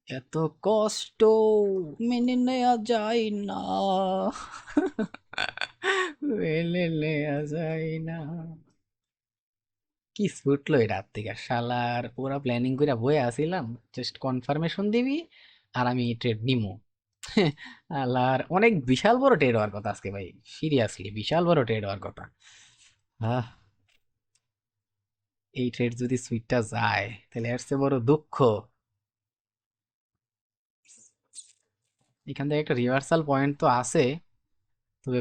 Speaker 1: এত কষ্ট মেনে নেওয়া যায় না, মেনে নেওয়া যায় না। কি ছুটলো এই রাত থেকে শালার, পুরা প্ল্যানিং করে বয়ে আসিলাম, জাস্ট কনফার্মেশন দিবি আর আমি ট্রেড নিমু। আলার অনেক বিশাল বড় ট্রেড হওয়ার কথা আজকে ভাই, সিরিয়াসলি বিশাল বড় ট্রেড হওয়ার কথা। আহ, এই ট্রেড যদি সুইটটা যায় তাহলে এর চেয়ে বড় দুঃখ। এখান থেকে একটা রিভার্সাল পয়েন্ট তো আছে, তবে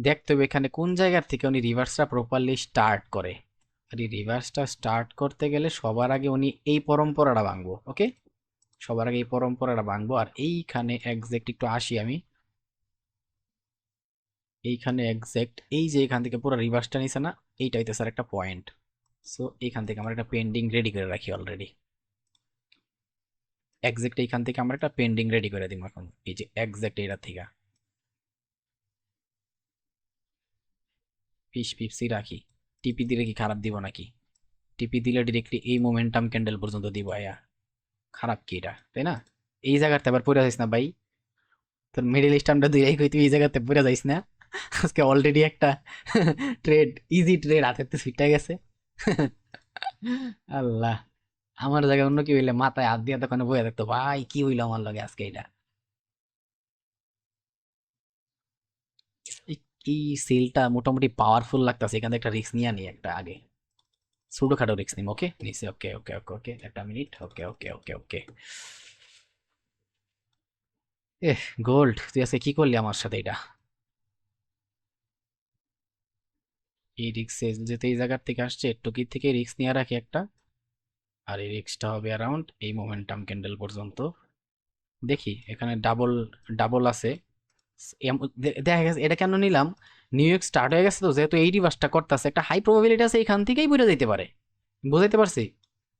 Speaker 1: দেখতে হবে এখানে কোন জায়গার থেকে উনি রিভার্সটা প্রপারলি স্টার্ট করে। আর এই রিভার্সটা স্টার্ট করতে গেলে সবার আগে উনি এই পরম্পরাটা ভাঙবো, ওকে, সবার আগে এই পরম্পরাটা ভাঙবো। আর এইখানে এক্সাক্ট একটু আসি আমি, এইখানে এক্সাক্ট এই যে এখান থেকে পুরো রিভার্সটা নিছে না, এইটা হইতে স্যার একটা পয়েন্ট। সো এইখান থেকে আমরা একটা পেন্ডিং রেডি করে রাখি অলরেডি, এক্সাক্ট এইখান থেকে আমরা একটা পেন্ডিং রেডি করে দিব এখন, এই যে এক্সাক্ট এটা থেকে 20 পিপসি রাখি। টিপি দিলে কি খারাপ দিব নাকি? টিপি দিলে ডিরেক্টলি এই মোমেন্টাম ক্যান্ডেল পর্যন্ত দিব আয়া, খারাপ কি এটা, তাই না? এই জায়গাতে আবার পড়ে যাইস না ভাই, তোর মিডিল স্টামটা দুই কই, তুই এই জায়গাতে পড়ে যাইস না। আজকে অলরেডি একটা ট্রেড, ইজি ট্রেড হাতের তো ছুটে গেছে। আল্লাহ, আমার জায়গায় অন্য কি হইলে মাথায় হাত দিয়ে তখন বয়ে থাকতো, ভাই কি হইলো আমার লগে আজকে এটা। এই এই সেলটা মোটামুটি পাওয়ারফুল লাগতেছে, এখানে একটা রিস্ক নিয়ে নি একটা আগে, ছোটো খাটো রিস্ক নিম, ওকে নিছি, ওকে ওকে ওকে ওকে, একটা মিনিট, ওকে ওকে ওকে ওকে। এহ গোল্ড, তুই আজকে কি করলি আমার সাথে এটা? এই রিক্সে যেতে এই জায়গার থেকে আসছে, টুকির থেকে রিক্স নিয়ে রাখি একটা। আর এই রিক্সটা হবে অ্যারাউন্ড এই মোমেন্টাম ক্যান্ডেল পর্যন্ত। দেখি এখানে ডাবল, ডাবল আছে। দেখা গেছে এটা কেন নিলাম, নিউ ইয়র্ক স্টার্ট হয়ে গেছে তো, যেহেতু এই রিভার্সটা করতেছে, একটা হাই প্রবাবিলিটি আছে এখান থেকেই বুঝে যেতে পারে। বুঝাইতে পারছি?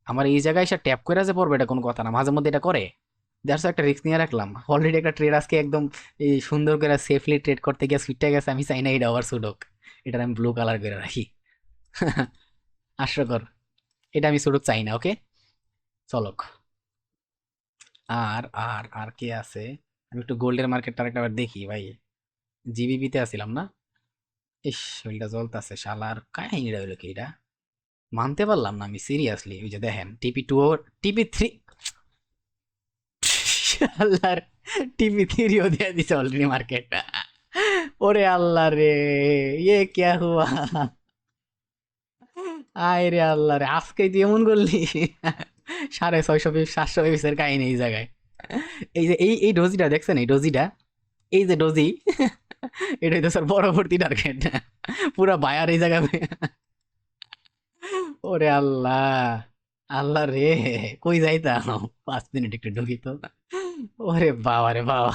Speaker 1: আমার এই জায়গায় এসে ট্যাপ করে যে পড়বে এটা কোনো কথা না, মাঝে মধ্যে এটা করে। দ্যাটস একটা রিস্ক নিয়ে রাখলাম, অলরেডি একটা ট্রেড আজকে একদম এই সুন্দর করে সেফলি ট্রেড করতে গিয়ে সুইটটা গেছে, আমি চাই না এটা আবার সুডোক, এটা আমি ব্লু কালার করে রাখি। হাস্যকর, এটা আমি সুডোক চাই না, ওকে, চলক। আর আর আর কে আছে? আমি একটু গোল্ডের মার্কেটটা একটা বার দেখি ভাই, জিবিপিতে আছিলাম না? ইস, শরীরটা জ্বলতাছে শালার, কাহিনীটা হইলো কি এটা? মানতে পারলাম না আমি সিরিয়াসলি, ওই যে দেখেন টিপি 2, টিপি 3, আল্লাহর, টিপি 3ও দিয়ে দিছে অলরেডি মার্কেটটা। ওরে আল্লাহ রে, ইয়ে ক্যা হুয়া, আয় রে আল্লাহ রে, আজকে তুই এমন করলি! 650 পিস 700 পিসের কাহিনী এই জায়গায়। এই যে এই ডোজিটা দেখছেন, এই ডোজিটা, এই যে ডোজি, এটাই তো স্যার পরবর্তী টার্গেট। পুরা বায়ার এই জায়গায়। ওরে আল্লাহ! আল্লাহ রে! কই যাইতাম? 5 মিনিট একটু ঢুকি তো। ওরে বাবা রে বাবা!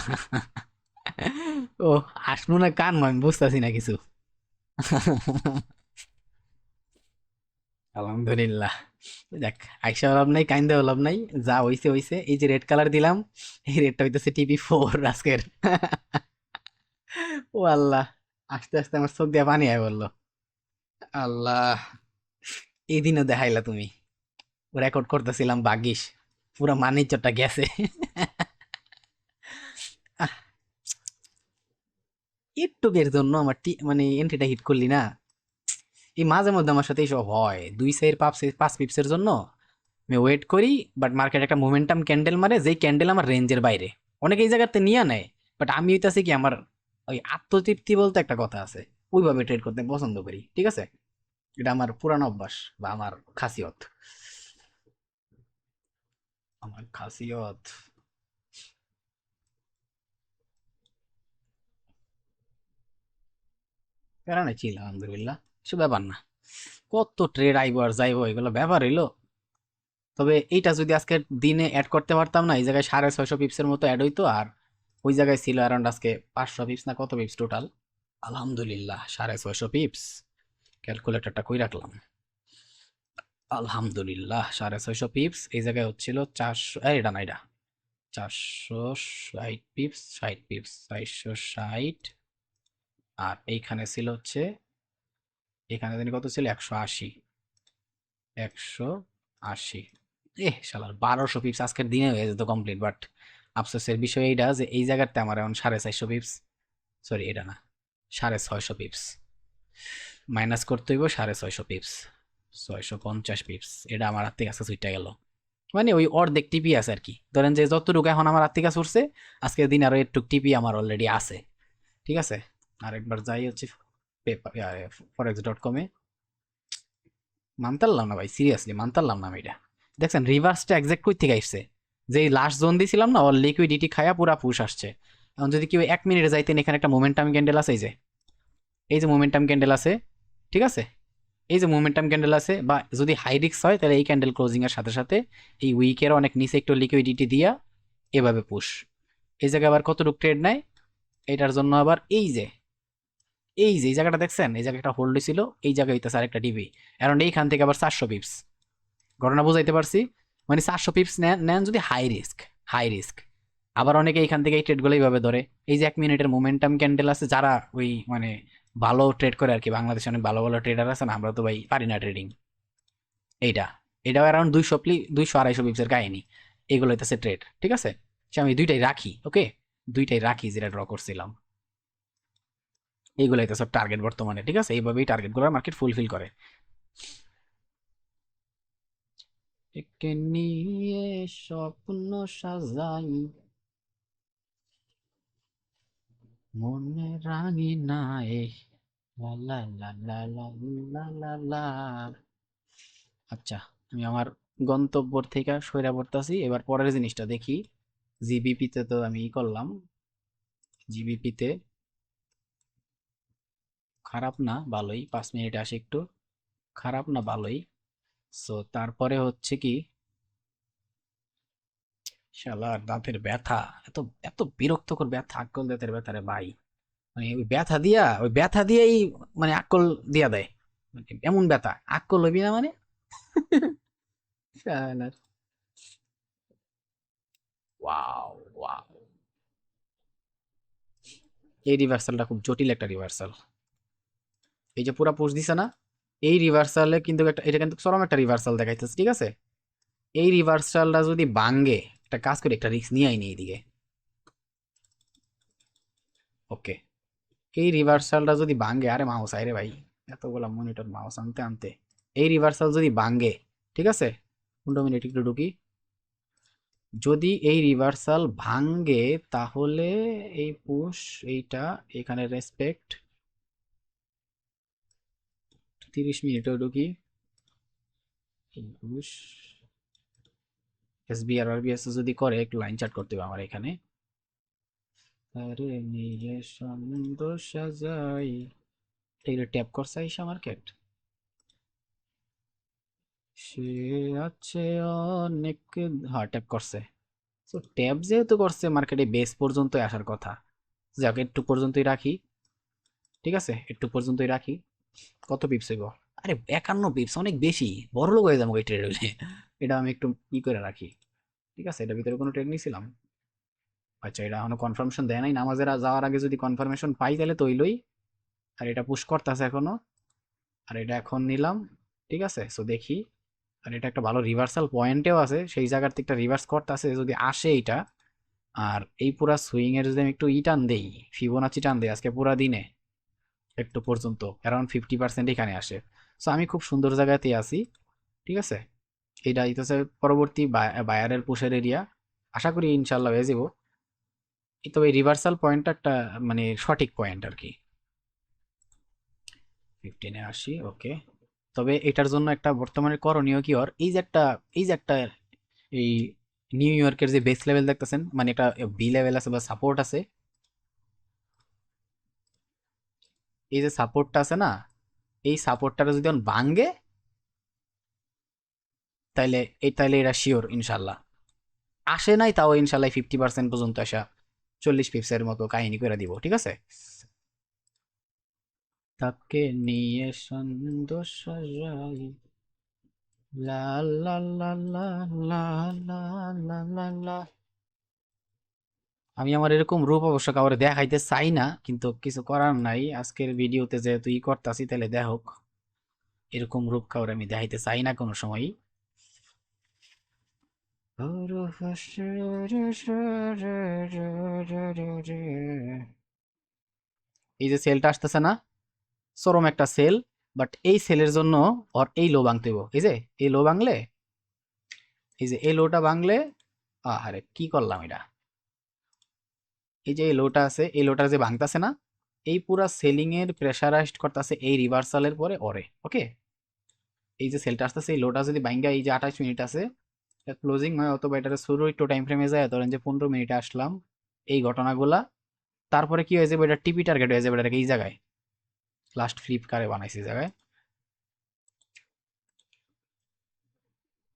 Speaker 1: ও, হাসবো না কানবো আমি বুঝতেছি না কিছু। আলহামদুলিল্লাহ। দেখ, আইসা লাভ নাই, কাইন্দা লাভ নাই। যা হইছে হইছে। এই যে রেড কালার দিলাম, এই রেডটা হইতেছে TP4 আজকের। ও আল্লাহ! আস্তে আস্তে আমার চোখ দিয়ে পানি আয় বললো। আল্লাহ! এই দিনও দেখাইলা তুমি। রেকর্ড করতেছিলাম বাগিস, পুরা মানিজ্যটা গেছে। আহ, একটুকের জন্য আমার মানে এন্ট্রিটা হিট করলি না। এই মাঝে মধ্যে আমার সাথে এইসব হয়, 2 4 5 5 পিপসের জন্য আমি ওয়েট করি। বাট মার্কেট একটা মোমেন্টাম ক্যান্ডেল মারে, যেই ক্যান্ডেল আমার রেঞ্জের বাইরে, অনেকে এই জায়গাতে নিয়ে নেয়। বাট আমি হইতাছি কি, আমার ওই আত্মতৃপ্তি বলতে একটা কথা আছে, ওইভাবে ট্রেড করতে পছন্দ করি। ঠিক আছে, এটা আমার পুরানো অভ্যাস বা আমার খাসিয়ত। আমার খাসিয়ত। প্যারা নাই, চিল, আলহামদুলিল্লাহ, কিছু ব্যাপার না। কত ট্রেড আইবো আর যাইবো, এগুলো ব্যাপার হইলো। তবে এইটা যদি আজকের দিনে অ্যাড করতে পারতাম না, এই জায়গায় 650 পিপসের মতো অ্যাড হইতো। আর ওই জায়গায় ছিল অ্যারাউন্ড আজকে 500 পিপস না কত পিপস টোটাল। আলহামদুলিল্লাহ, 650 পিপস। ক্যালকুলেটরটা কই রাখলাম? আলহামদুলিল্লাহ, 650 পিপস। এই জায়গায় হচ্ছিল 400, এটা না, এটা 460 পিপস, 60 পিপস, 460। আর এইখানে ছিল হচ্ছে, এখানে জানি কত ছিল, 180। 180। শালার 1200 পিপস আজকের দিনে হয়ে যেত কমপ্লিট। বাট আফসোসের বিষয় এইটা যে এই জায়গাতে আমার এখন 450 পিপস, সরি এটা না, 650 পিপস মাইনাস করতে হইব। 650 পিপস, 650 পিপস, এটা আমার হাত থেকে আজকে সুইটটা গেল। মানে ওই অর্ধেক টিপি আছে আর কি। ধরেন যে যতটুকু এখন আমার হাত থেকে ছুটছে, আজকের দিন আরো একটু টিপি আমার অলরেডি আছে। ঠিক আছে, আরেকবার যাই হচ্ছে forex.com-এ। মানতারলাম না ভাই, সিরিয়াসলি মানতারলাম না আমি এটা। দেখছেন রিভার্সটা এক্সাক্ট কই থেকে আসছে? যে লাস্ট জোন দিছিলাম না, ওর লিকুইডিটি খায়া পুরা পুশ আসছে। এখন যদি কেউ 1 মিনিটে যাইতেন, এখানে একটা মোমেন্টাম ক্যান্ডেল আছে, এই যে মোমেন্টাম ক্যান্ডেল আছে, ঠিক আছে, এই যে মোমেন্টাম ক্যান্ডেল আছে, বা যদি হাই রিস্ক হয় তাহলে এই ক্যান্ডেল ক্লোজিং এর সাথে সাথে এই উইকের অনেক নিচে একটু লিকুইডিটি দিয়া এভাবে পুশ। এই জায়গায় আবার কতটুকু ট্রেড নেয়, এটার জন্য আবার এই জায়গাটা দেখছেন, এই জায়গাটা হোল্ড হয়েছিল, এই জায়গায় হইতেছে আরেকটা ডিবি। এখন এইখান থেকে আবার 400 পিপস। ঘটনা বুঝাইতে পারছি? মানে 400 পিপস নেন নেন যদি হাই রিস্ক। আবার অনেকে এইখান থেকে এই ট্রেডগুলো এইভাবে ধরে। এই যে 1 মিনিটের মোমেন্টাম ক্যান্ডেল আছে, যারা ওই মানে ভালো ট্রেড করে আর কি, বাংলাদেশে অনেক ভালো ভালো ট্রেডার আছে না, আমরা তো ভাই পারি না ট্রেডিং। এইটা, এটাও অ্যারাউন্ড 200 200 250 পিপসের কাহিনী। এগুলো হইতেছে ট্রেড, ঠিক আছে। সে আমি দুইটাই রাখি, ওকে, দুইটাই রাখি যেটা ড্র করছিলাম। এইগুলো হইতেছে টার্গেট বর্তমানে, ঠিক আছে। এইভাবেই টার্গেট গুলো মার্কেট ফুলফিল করে। একে নিয়ে স্বপ্ন সাজাই, মনে রাঙি নাই। লা লা লা লা লা লা লা লা। আচ্ছা, আমি আমার গন্তব্যর থেকে সইরা পড়তাছি। এবার পরের জিনিসটা দেখি। জিবিপিতে তো আমি ই করলাম, জিবিপিতে খারাপ না, ভালোই। 5 মিনিটে আসে একটু, খারাপ না, ভালোই। সো তারপরে হচ্ছে কি, শালার দাঁতের ব্যথা, এত এত বিরক্তকর ব্যথা, আক্কল দাঁতের ব্যথা রে ভাই। মানে ওই ব্যথা দিয়েই মানে আক্কল দিয়া দেয়। মানে এমন ব্যথা, আক্কল হইবি না মানে। শালার। Wow, wow! এই রিভার্সালটা খুব জটিল একটা রিভার্সাল। এই যে পুরা পোস্ট দিছে না, এই রিভার্সালে কিন্তু একটা, এটা কিন্তু চরম একটা রিভার্সাল দেখাইতেছে, ঠিক আছে। এই রিভার্সালটা যদি ভাঙ্গে, একটা কাজ করে একটা রিস্ক নিয়ে আইনি এইদিকে। ওকে, এই রিভার্সালটা যদি ভাঙ্গে, আরে মাউস আইরে ভাই, এতগুলা মনিটর মাউস আনতে আনতে। এই রিভার্সাল যদি ভাঙ্গে, ঠিক আছে, 15 মিনিট একটু ঢুকি। যদি এই রিভার্সাল ভাঙ্গে, তাহলে এই পুশ, এইটা, এখানে রেসপেক্ট, 30 মিনিটও ঢুকি। 21 এসবিআর আরবিএস যদি করে একটু লাইন চার্ট করতে হবে আমার এখানে। আরে নিয়ে সন্দেহ সাজাই, এগুলো ট্যাপ করছে আইসা মার্কেট, সে আছে অনেক, হ্যাঁ ট্যাপ করছে। তো ট্যাপ যেহেতু করছে মার্কেটে বেস পর্যন্ত আসার কথা, যাক একটু পর্যন্তই রাখি, ঠিক আছে একটু পর্যন্তই রাখি। কত পিপস হইব? আরে 51 পিপস অনেক বেশি, বড় লোক হয়ে যাবো এই ট্রেড হইলে। এটা আমি একটু ই করে রাখি, ঠিক আছে। এটার ভিতরে কোনো ট্রেড নিয়েছিলাম? আচ্ছা এটা এখনো কনফার্মেশন দেয় নাই, নামাজের যাওয়ার আগে যদি কনফার্মেশন পাই তাহলে তো হইলই। আর এটা পুশ করতেছে এখনো, আর এটা এখন নিলাম, ঠিক আছে। সো দেখি, আর এটা একটা ভালো রিভার্সাল পয়েন্টেও আছে, সেই জায়গার থেকে একটা রিভার্স করতেছে যদি আসে এটা। আর এই পুরা সুইং এর যদি আমি একটু ই টান দেই, ফিবোনাচি টান দেই আজকে পুরা দিনে একটু পর্যন্ত, অ্যারাউন্ড 50% এখানে আসে। সো আমি খুব সুন্দর জায়গাতেই আছি, ঠিক আছে। এটা হইতেছে পরবর্তী বায়ারের পুশের এরিয়া, আশা করি ইনশাল্লাহ হয়ে যাব। তবে রিভার্সাল পয়েন্টটা একটা মানে সঠিক পয়েন্ট আর কি। 15-এ আসি, ওকে। তবে এটার জন্য একটা বর্তমানে করণীয় কি, ওর এই যে একটা এই নিউ ইয়র্কের যে বেস লেভেল দেখতেছেন, মানে এটা বি লেভেল আছে বা সাপোর্ট আছে, এই যে সাপোর্টটা আছে না, এই সাপোর্টটা যদি এখন ভাঙ্গে তাইলে এটা শিওর ইনশাল্লাহ আসে নাই, তাও ইনশাল্লাহ 50% পর্যন্ত আসা 40 পিপসের মতো কাহিনী করে দিব, ঠিক আছে। তাকে নিয়ে সন্দেহ সাজাই, লা লা লা লা লা লা লা লা লা। আমি আমার এরকম রূপ অবশ্য কাউরে দেখাইতে চাই না, কিন্তু কিছু করার নাই, আজকের ভিডিওতে যেহেতু ই করতাছি তাহলে দেখক, এরকম রূপ কাউরে আমি দেখাইতে চাই না কোনো সময়। এই যে সেলটা আসতেছে না, চরম একটা সেল, বাট এই সেলের জন্য ওর এই লো ভাঙতে হইব। এই যে এই লো ভাঙলে, এই যে এই লোটা ভাঙলে, আরে কি করলাম এটা, এই যে এই লোটা আছে, এই লোটা যে ভাঙতাছে না, এই পুরা সেলিং এর প্রেসারাইজড করতেছে এই রিভার্সালের পরে ওরে, ওকে। এই যে সেলটা আসতেছে, এই লোটা যদি ভাঙ্গা এই যে 28 মিনিট আছে ক্লোজিং হয়, অথবা এটা শুরু একটু টাইম ফ্রেমে যায়, ধরেন যে 15 মিনিটে আসলাম, এই ঘটনাগুলা, তারপরে কি হয়ে যাবে, এটা টিপি টার্গেট হয়ে যাবে এটাকে এই জায়গায়, লাস্ট ফ্লিপ কারে বানাইছি এই জায়গায়।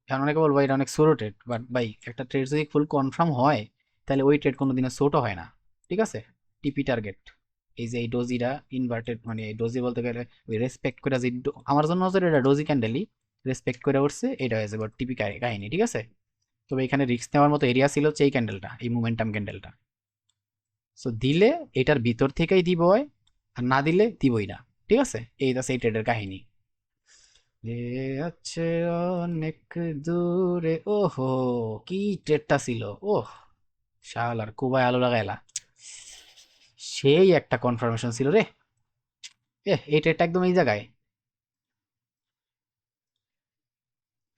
Speaker 1: এখন অনেকে বলবো এটা অনেক ছোট ট্রেড, বাট ভাই একটা ট্রেড যদি ফুল কনফার্ম হয় তাহলে ওই ট্রেড কোনোদিনও ছোট হয় না, ঠিক আছে। টিপি টার্গেট, এই যে এই ডোজিটা ইনভার্টেড, মানে ডোজি বলতে গেলে ওই রেসপেক্ট করে যে আমার জন্য হচ্ছে এটা ডোজি ক্যান্ডেলই রেসপেক্ট করে উঠছে, এটা হয়ে যাবে টিপি কাহিনী, ঠিক আছে। তবে এখানে রিস্ক নেওয়ার মতো এরিয়া ছিল হচ্ছে এই ক্যান্ডেলটা, এই মোমেন্টাম ক্যান্ডেলটা। সো দিলে এটার ভিতর থেকেই দিব হয়, আর না দিলে দিবই না, ঠিক আছে। এই আছে এই ট্রেডের কাহিনী। যে আছে অনেক দূরে, ওহো কি ট্রেডটা ছিল, ওহ শালার কুবায় আলো লাগাইলা, সেই একটা কনফার্মেশন ছিল রে। এই ট্রেডটা একদম এই জায়গায়,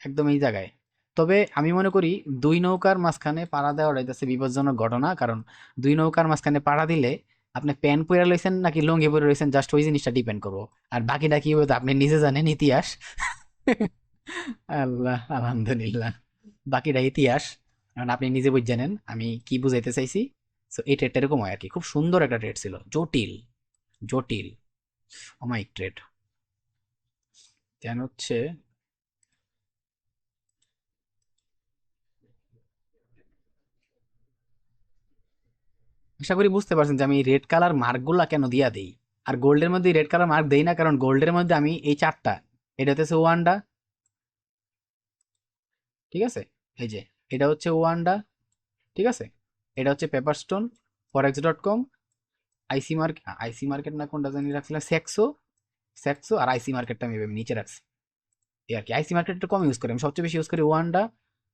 Speaker 1: একদম এই জায়গায়। তবে আমি মনে করি দুই নৌকার মাঝখানে পাড়া দেওয়াটা হইতেছে বিপজ্জনক ঘটনা, কারণ দুই নৌকার মাঝখানে পাড়া দিলে আপনি প্যান্ট পরে রয়েছেন নাকি লুঙ্গি পরে রয়েছেন, জাস্ট ওই জিনিসটা ডিপেন্ড করবো। আর বাকিটা কি হবে তো আপনি নিজে জানেন, ইতিহাস। আল্লাহ আলহামদুলিল্লাহ, বাকিটা ইতিহাস। কারণ আপনি নিজে বুঝ জানেন আমি কি বুঝাইতে চাইছি। তো এই ট্রেডটা এরকম হয় আর কি, খুব সুন্দর একটা ট্রেড ছিল, জটিল জটিল অমায়িক ট্রেড। কেন হচ্ছে, আশা করি বুঝতে পারছেন যে আমি রেড কালার মার্কগুলা কেন দিয়া দেই। আর গোল্ডের মধ্যে রেড কালার মার্ক দেই না, কারণ গোল্ডের মধ্যে আমি এই চারটা, এটা হচ্ছে ওয়ানডা, ঠিক আছে। এই যে এটা হচ্ছে ওয়ানডা, ঠিক আছে। এটা হচ্ছে পেপারস্টোন, forex.com, আইসি মার্কেট না কোনটা জানি রাখছিলাম, সেক্সো, সেক্সো আর আইসি মার্কেটটা আমি এভাবে নিচে রাখছি। এই আর কি, আইসি মার্কেটটা কম ইউজ করি, আমি সবচেয়ে বেশি ইউজ করি ওয়ানডা,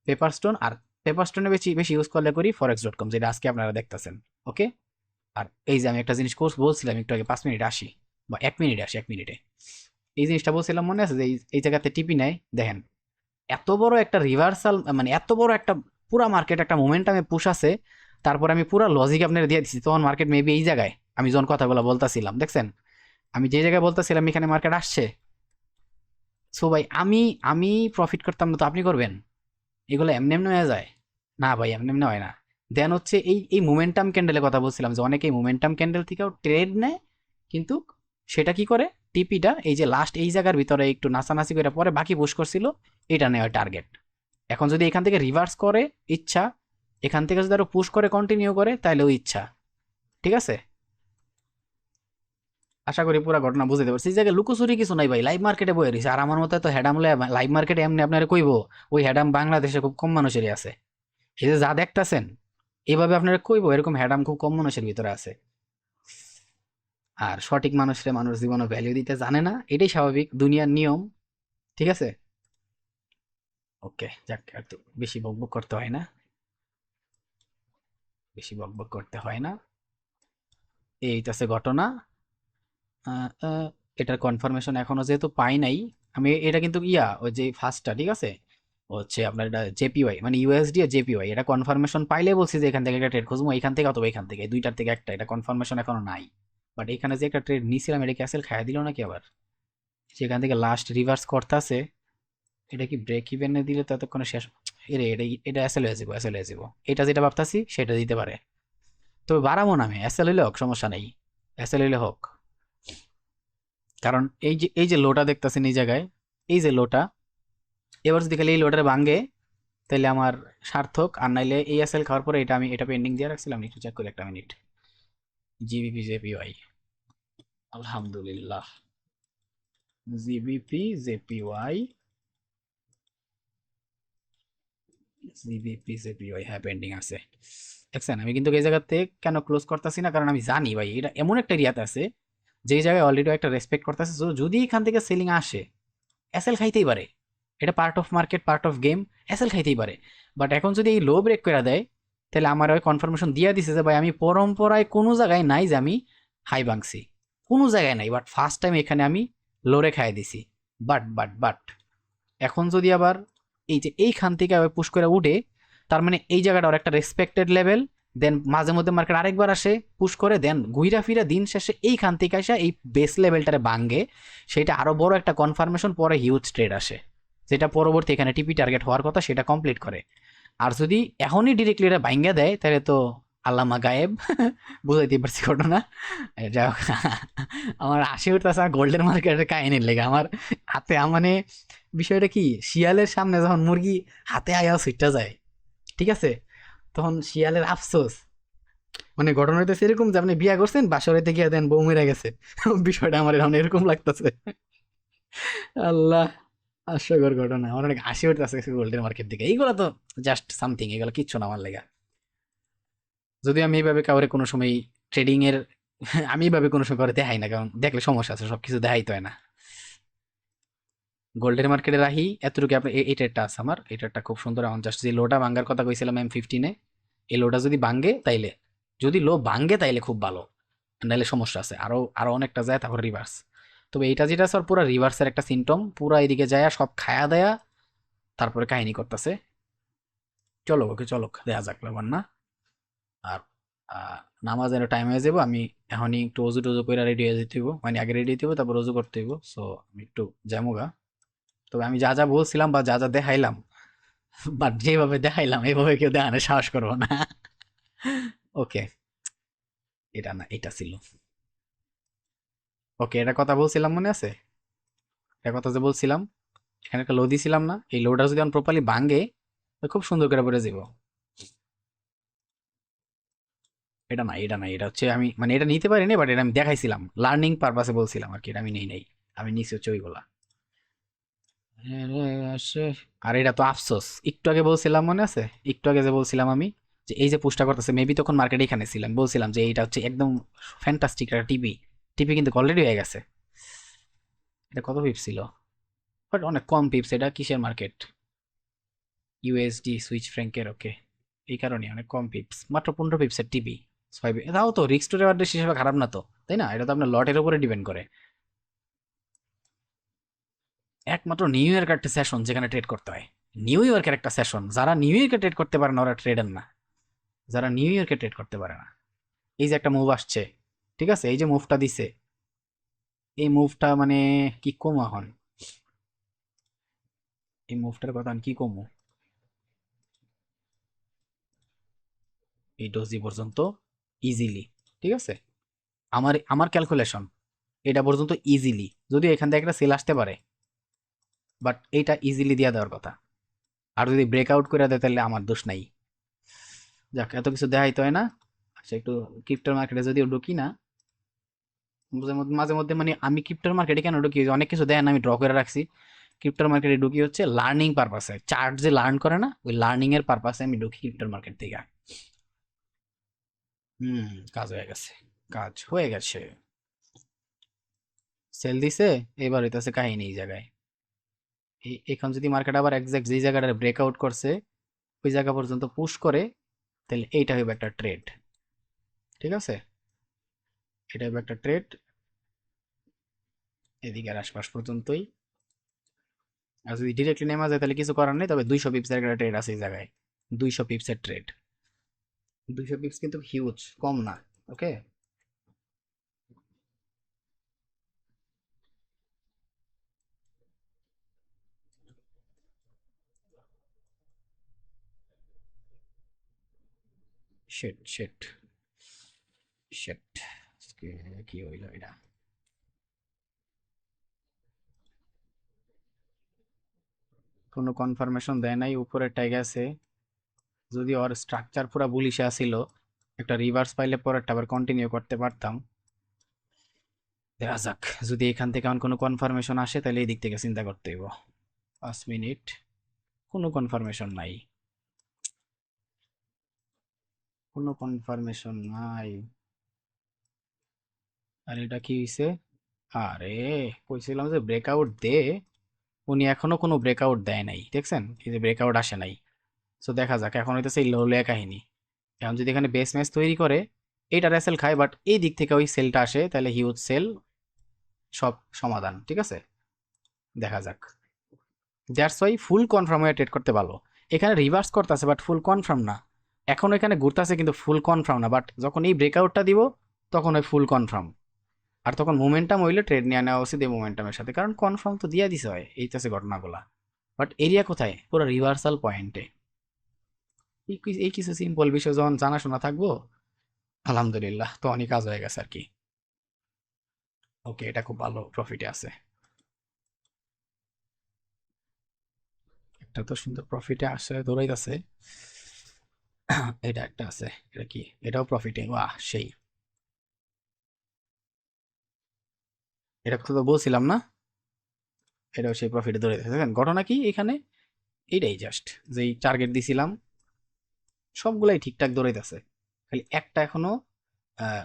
Speaker 1: পেপারস্টোন, আর পেপারস্টোনে বেশি বেশি ইউজ করলে করি forex.com, যেটা আজকে আপনারা দেখতেছেন, ওকে। আর এই যে আমি একটা জিনিস কোর্স বলছিলাম একটু আগে, 5 মিনিটে আসি বা 1 মিনিটে আসি, 1 মিনিটে এই জিনিসটা বলছিলাম মনে আছে, যে এই জায়গাতে টিপি নেয়, দেখেন এত বড় একটা রিভার্সাল, মানে এত বড় একটা পুরা মার্কেট একটা মোমেন্টামে পুশ আছে, তারপর আমি পুরা লজিক আপনার দিয়ে দিচ্ছি, তখন মার্কেট মেবি এই জায়গায় আমি যখন কথাগুলো বলতাছিলাম দেখছেন, আমি যে জায়গায় বলতেছিলাম এখানে মার্কেট আসছে, সো ভাই আমি আমি প্রফিট করতাম না তো আপনি করবেন? এগুলো এমনি এমনি হয়ে যায়? না ভাই, এমনি এমনি হয় না। দেন হচ্ছে এই এই মোমেন্টাম ক্যান্ডেলের কথা বলছিলাম, যে অনেকেই মোমেন্টাম ক্যান্ডেল থেকেও ট্রেড নেয়, কিন্তু সেটা কি করে, টিপিটা এই যে লাস্ট এই জায়গার ভিতরে একটু নাচানাচি করে পরে বাকি পুশ করছিল, এটা নেওয়া টার্গেট। এখন যদি এখান থেকে রিভার্স করে ইচ্ছা, এখান থেকে যদি আরো পুশ করে কন্টিনিউ করে তাহলে ওই ইচ্ছা। ঠিক আছে, আশা করি পুরো ঘটনা বুঝতে পারছি। এই জায়গায় লুকোচুরি কিছু নাই ভাই, লাইভ মার্কেটে বয়ে রয়েছে। আর আমার মতে তো হ্যাডাম লাইভ মার্কেটে এমনি আপনারা কইবো, ওই হ্যাডাম বাংলাদেশে খুব কম মানুষেরই আছে। এই যে যা দেখতাছেন এইভাবে আপনারা কইবো, এরকম হ্যাডাম খুব কম মানুষের ভিতরে আছে। আর সঠিক মানুষরে মানুষ জীবনে ভ্যালু দিতে জানে না, এটাই স্বাভাবিক, দুনিয়ার নিয়ম। ঠিক আছে, ওকে যাক, আর তো বেশি বকবক করতে হয় না, বেশি বকবক করতে হয় না। এইটাছে ঘটনা। আহ, আহ, এটার কনফার্মেশন এখনো যেহেতু পাই নাই, আমি এটা কিন্তু ওই যে ফার্স্টটা ঠিক আছে, হচ্ছে আপনার এটা জেপিওয়াই মানে ইউএসডি আর জেপিওয়াই, এটা কনফার্মেশন পাইলে বলছি যে এখান থেকে একটা ট্রেড খুঁজবো, এখান থেকে অথবা এখান থেকে, এই দুইটার থেকে একটা, এটা কনফার্মেশন এখনো নাই। বাট এখানে যে একটা ট্রেড নিছিলাম, এটা ক্যাসেল খাইয়া দিল নাকি আবার, সেখান থেকে লাস্ট রিভার্স করতেছে। এটা কি ব্রেক ইভেনে দিলে ততক্ষণে শেষ? এরে এটা এটা এসএল হয়ে যাবো, এসএল হয়ে যাবো, এটা যেটা ভাবতাছি সেটা দিতে পারে। তবে বাড়াবো না, আমি এসএল হইলে হোক, সমস্যা নেই, এসএল হইলে হোক। কারণ এই যে লোটা দেখতেছেন এই জায়গায়, এই যে লোটা, এবার যদি খালি এই লোটারে ভাঙে তাহলে আমার সার্থক, আর নাইলে এই এসএল খাওয়ার পরে এটা আমি এটা পেন্ডিং দিয়ে রাখছিলাম, একটু চেক করি একটা মিনিট। জিবিপি জেপিওয়াই, আলহামদুলিল্লাহ, জিবিপি জেপিওয়াই, জিবিপি জেপিওয়াই, হ্যাঁ পেন্ডিং আছে। দেখছেন আমি কিন্তু এই জায়গাতে কেন ক্লোজ করতেছি না, কারণ আমি জানি ভাই এটা এমন একটা এরিয়াতে আছে যেই জায়গায় অলরেডি একটা রেসপেক্ট করতেছে। তো যদি এখান থেকে সেলিং আসে, এসএল খাইতেই পারে, এটা part of market, part of game, SL খাইতেই পারে। বাট এখন যদি এই লো ব্রেক করে দেয়, তাহলে আমার ওই কনফার্মেশন দিয়ে দিছে যে ভাই আমি পরম্পরায় কোনো জায়গায় নাই যে আমি হাই ভাঙছি, কোনো জায়গায় নাই, বাট ফার্স্ট টাইম এখানে আমি লোরে খাই দিছি। বাট এখন যদি আবার এই যে এইখান থেকে আবার পুশ করে উঠে, তার মানে এই জায়গাটা আর একটা রেসপেক্টেড লেভেল, দেন মাঝে মধ্যে মার্কেট আরেকবার আসে পুশ করে, দেন ঘুইরা ফিরা দিন শেষে এইখান থেকে আসে এই বেস লেভেলটারে ভাঙ্গে, সেটা আরো বড় একটা কনফার্মেশন, পরে হিউজ ট্রেড আসে, যেটা পরবর্তী এখানে টিপি টার্গেট হওয়ার কথা সেটা কমপ্লিট করে। আর যদি এখনই ডিরেক্টলি এটা ভাঙ্গা দেয় তাহলে তো আল্লামা গায়েব। বুঝাইতে পারছি ঘটনা। যাই হোক, আমার হাসি উঠতেছে গোল্ডেন মার্কেটের কাহিনীর লেগে। আমার হাতে মানে বিষয়টা কি, শিয়ালের সামনে যখন মুরগি হাতে আয়া সুইটটা যায়, ঠিক আছে, তখন শিয়ালের আফসোস, মানে ঘটনা হইতেছে এরকম যে আপনি বিয়া করছেন, বাসরাইতে গিয়ে দেন বউ মেরে গেছে। বিষয়টা আমার এখন এরকম লাগতেছে। আল্লাহ, হাস্যকর ঘটনা, আমার অনেক হাসি উঠতেছে গোল্ডেন মার্কেট দিকে। এইগুলো তো জাস্ট সামথিং, এগুলো কিচ্ছু না আমার লেগা। যদি আমি এইভাবে কাউরে কোনো সময় ট্রেডিং এর আমি এইভাবে কোনো সময় করে দেখাই না, কারণ দেখলে সমস্যা আছে, সবকিছু দেখাইতে হয় না। গোল্ডের মার্কেটে রাহি এতটুকু। আপনি এই ট্রেডটা আছে আমার, এই ট্রেডটা খুব সুন্দর। এখন জাস্ট যে লোটা ভাঙ্গার কথা কইছিলাম M15-এ, এই লোটা যদি ভাঙ্গে তাইলে, যদি লো ভাঙ্গে তাইলে খুব ভালো, নাইলে সমস্যা আছে, আরো আরো অনেকটা যায় তারপর রিভার্স। তবে এটা যেটা স্যার পুরো রিভার্সের একটা সিমটম, পুরা এদিকে যায় সব খায়া দেয়া তারপরে কাহিনী করতেছে। চলো ওকে, চলো দেয়া যাক, ব্যাপার না। আর আহ, নামাজের টাইম হয়ে যাবো, আমি এখনই একটু অজু টজু করে রেডি হয়ে যেতে হইব, মানে আগে রেডি হইতে হইব, তারপর অজু করতে হইব। সো আমি একটু যামুগা। তবে আমি যা যা বলছিলাম বা যা যা দেখাইলাম, বাট যেভাবে দেখাইলাম এভাবে কেউ দেখানোর সাহস করবো না। ওকে, এটা না, এটা ছিল। ওকে, এটা কথা বলছিলাম মনে আছে, এটা কথা যে বলছিলাম, এখানে একটা লো দিছিলাম না, এই লোটা যদি আমি প্রপারলি ভাঙ্গে তো খুব সুন্দর করে পড়ে যাব। এটা না, এটা না, এটা হচ্ছে আমি মানে এটা নিতে পারিনি, বাট এটা আমি দেখাইছিলাম লার্নিং পারপাসে বলছিলাম আর কি, এটা আমি নেই নাই, আমি নিচে হচ্ছে ওইগুলা। আর এটা তো আফসোস, একটু আগে বলছিলাম মনে আছে, একটু আগে যে বলছিলাম আমি যে এই যে পুশটা করতেছে, মেবি তখন মার্কেটে এখানে ছিলাম, বলছিলাম যে এটা হচ্ছে একদম ফ্যান্টাস্টিক একটা টিভি, টিভি কিন্তু অলরেডি হয়ে গেছে। এটা কত পিপস ছিল, বাট অনেক কম পিপস। এটা কিসের মার্কেট? ইউএসডি সুইচ ফ্র্যাঙ্কের, ওকে, এই কারণে অনেক কম পিপস, মাত্র 15 পিপসের টিভি। ছয় তাও তো রিক্স টু রেওয়ার্ড হিসেবে খারাপ না তো, তাই না? এটা তো আপনার লটের উপরে ডিপেন্ড করে। একমাত্র নিউ ইয়র্ক একটা সেশন যেখানে ট্রেড করতে হয়, নিউ ইয়র্কের একটা সেশন, যারা নিউ ইয়র্কে ট্রেড করতে পারে না ওরা ট্রেডার না, যারা নিউ ইয়র্কে ট্রেড করতে পারে না। এই যে একটা মুভ আসছে, ঠিক আছে, এই যে মুভটা দিছে, এই মুভটা মানে কি কম এখন, এই মুভটার কথা আমি কি কমু, এই ডোজি পর্যন্ত ইজিলি, ঠিক আছে, আমার আমার ক্যালকুলেশন এটা পর্যন্ত ইজিলি, যদিও এখান থেকে একটা সেল আসতে পারে, বাট এইটা ইজিলি দিয়ে দেওয়ার কথা। আর যদি ব্রেকআউট করে দেয় তাহলে আমার দোষ নাই। যাক, এত কিছু দেখাইতে হয় না। আচ্ছা, একটু ক্রিপ্টো মার্কেটে যদিও ঢুকি না, মাঝে মধ্যে মানে আমি ক্রিপ্টোর মার্কেটে কেন ঢুকি, অনেক কিছু দেয় না, আমি ড্র করে রাখছি। ক্রিপ্টোর মার্কেটে ঢুকি হচ্ছে লার্নিং পারপাসে, চার্ট যে লার্ন করে না, ওই লার্নিং এর পারপাসে আমি ঢুকি ক্রিপ্টোর মার্কেট থেকে। হুম, কাজ হয়ে গেছে, কাজ হয়ে গেছে। সেল দিছে, এবার হইতাছে কাহিনী এই জায়গায়। এখন যদি মার্কেট আবার এক্সাক্ট যেই জায়গাটা ব্রেকআউট করছে ওই জায়গা পর্যন্ত পুশ করে, তাহলে এইটা হবে একটা ট্রেড, ঠিক আছে, এটা হবে একটা ট্রেড এদিকে আর আশপাশ পর্যন্তই। আর যদি ডিরেক্টলি নেমা যায় তাহলে কিছু করার নেই, তবে 200 পিপসের একটা ট্রেড আছে এই জায়গায়, 200 পিপসের ট্রেড। 200 পিপস কিন্তু হিউজ, কম না। ওকে, শেট শেট শেট, কি হইল এটা? কোনো কনফার্মেশন দেয় নাই, উপরেরটাই গেছে। যদি ওর স্ট্রাকচার পুরো বুলিশে আসিল, একটা রিভার্স পাইলে পরেরটা আবার কন্টিনিউ করতে পারতাম। দেখা যাক, যদি এখান থেকে আমার কোনো কনফার্মেশন আসে তাহলে এই দিক থেকে চিন্তা করতে হইব। 5 মিনিট, কোনো কনফার্মেশন নাই, কোনো কনফার্মেশন নাই। আর এটা কি হইছে? আরে, কইছিলাম যে ব্রেকআউট দে, উনি এখনো কোনো ব্রেকআউট দেয় নাই, দেখছেন, এই যে ব্রেকআউট আসে নাই। সো দেখা যাক, এখন হইতেছে এই লোলিয়া কাহিনী। এখন যদি এখানে বেস ম্যাচ তৈরি করে, এইটা রেসেল খায়, বাট এই দিক থেকে ওই সেলটা আসে, তাহলে হিউজ সেল, সব সমাধান, ঠিক আছে। দেখা যাক, দ্যাটস ওয়াই ফুল কনফার্ম হয়ে ট্রেড করতে ভালো। এখানে রিভার্স করতেছে বাট ফুল কনফার্ম না, এখন এখানে ঘুরতেছে কিন্তু ফুল কনফার্ম না, বাট যখন এই ব্রেকআউটটা দিব তখন ওই ফুল কনফার্ম। আর তখন মোমেন্টাম হইলে ট্রেড নিয়ে নেওয়া উচিত এই মোমেন্টামের সাথে, কারণ কনফার্ম তো দিয়ে দিছে হয় এইটাছে ঘটনাগুলা। বাট এরিয়া কোথায়? পুরো রিভার্সাল পয়েন্টে। এই কিছু সিম্পল বিষয় যখন জানাশোনা থাকবো, আলহামদুলিল্লাহ, তো অনেক কাজ হয়ে গেছে আর কি। ওকে, এটা খুব ভালো প্রফিটে আছে, একটা তো সুন্দর প্রফিটে আসে দৌড়াইতেছে। এটা একটা আছে, এটা কি, এটাও প্রফিটে, বাহ সেই। এটা কথা তো বলছিলাম না, এটাও সেই প্রফিটে দৌড়াইতেছে। দেখেন ঘটনা কি এখানে, এইটাই জাস্ট যেই টার্গেট দিছিলাম সবগুলাই ঠিকঠাক দৌড়াইতেছে, খালি একটা এখনো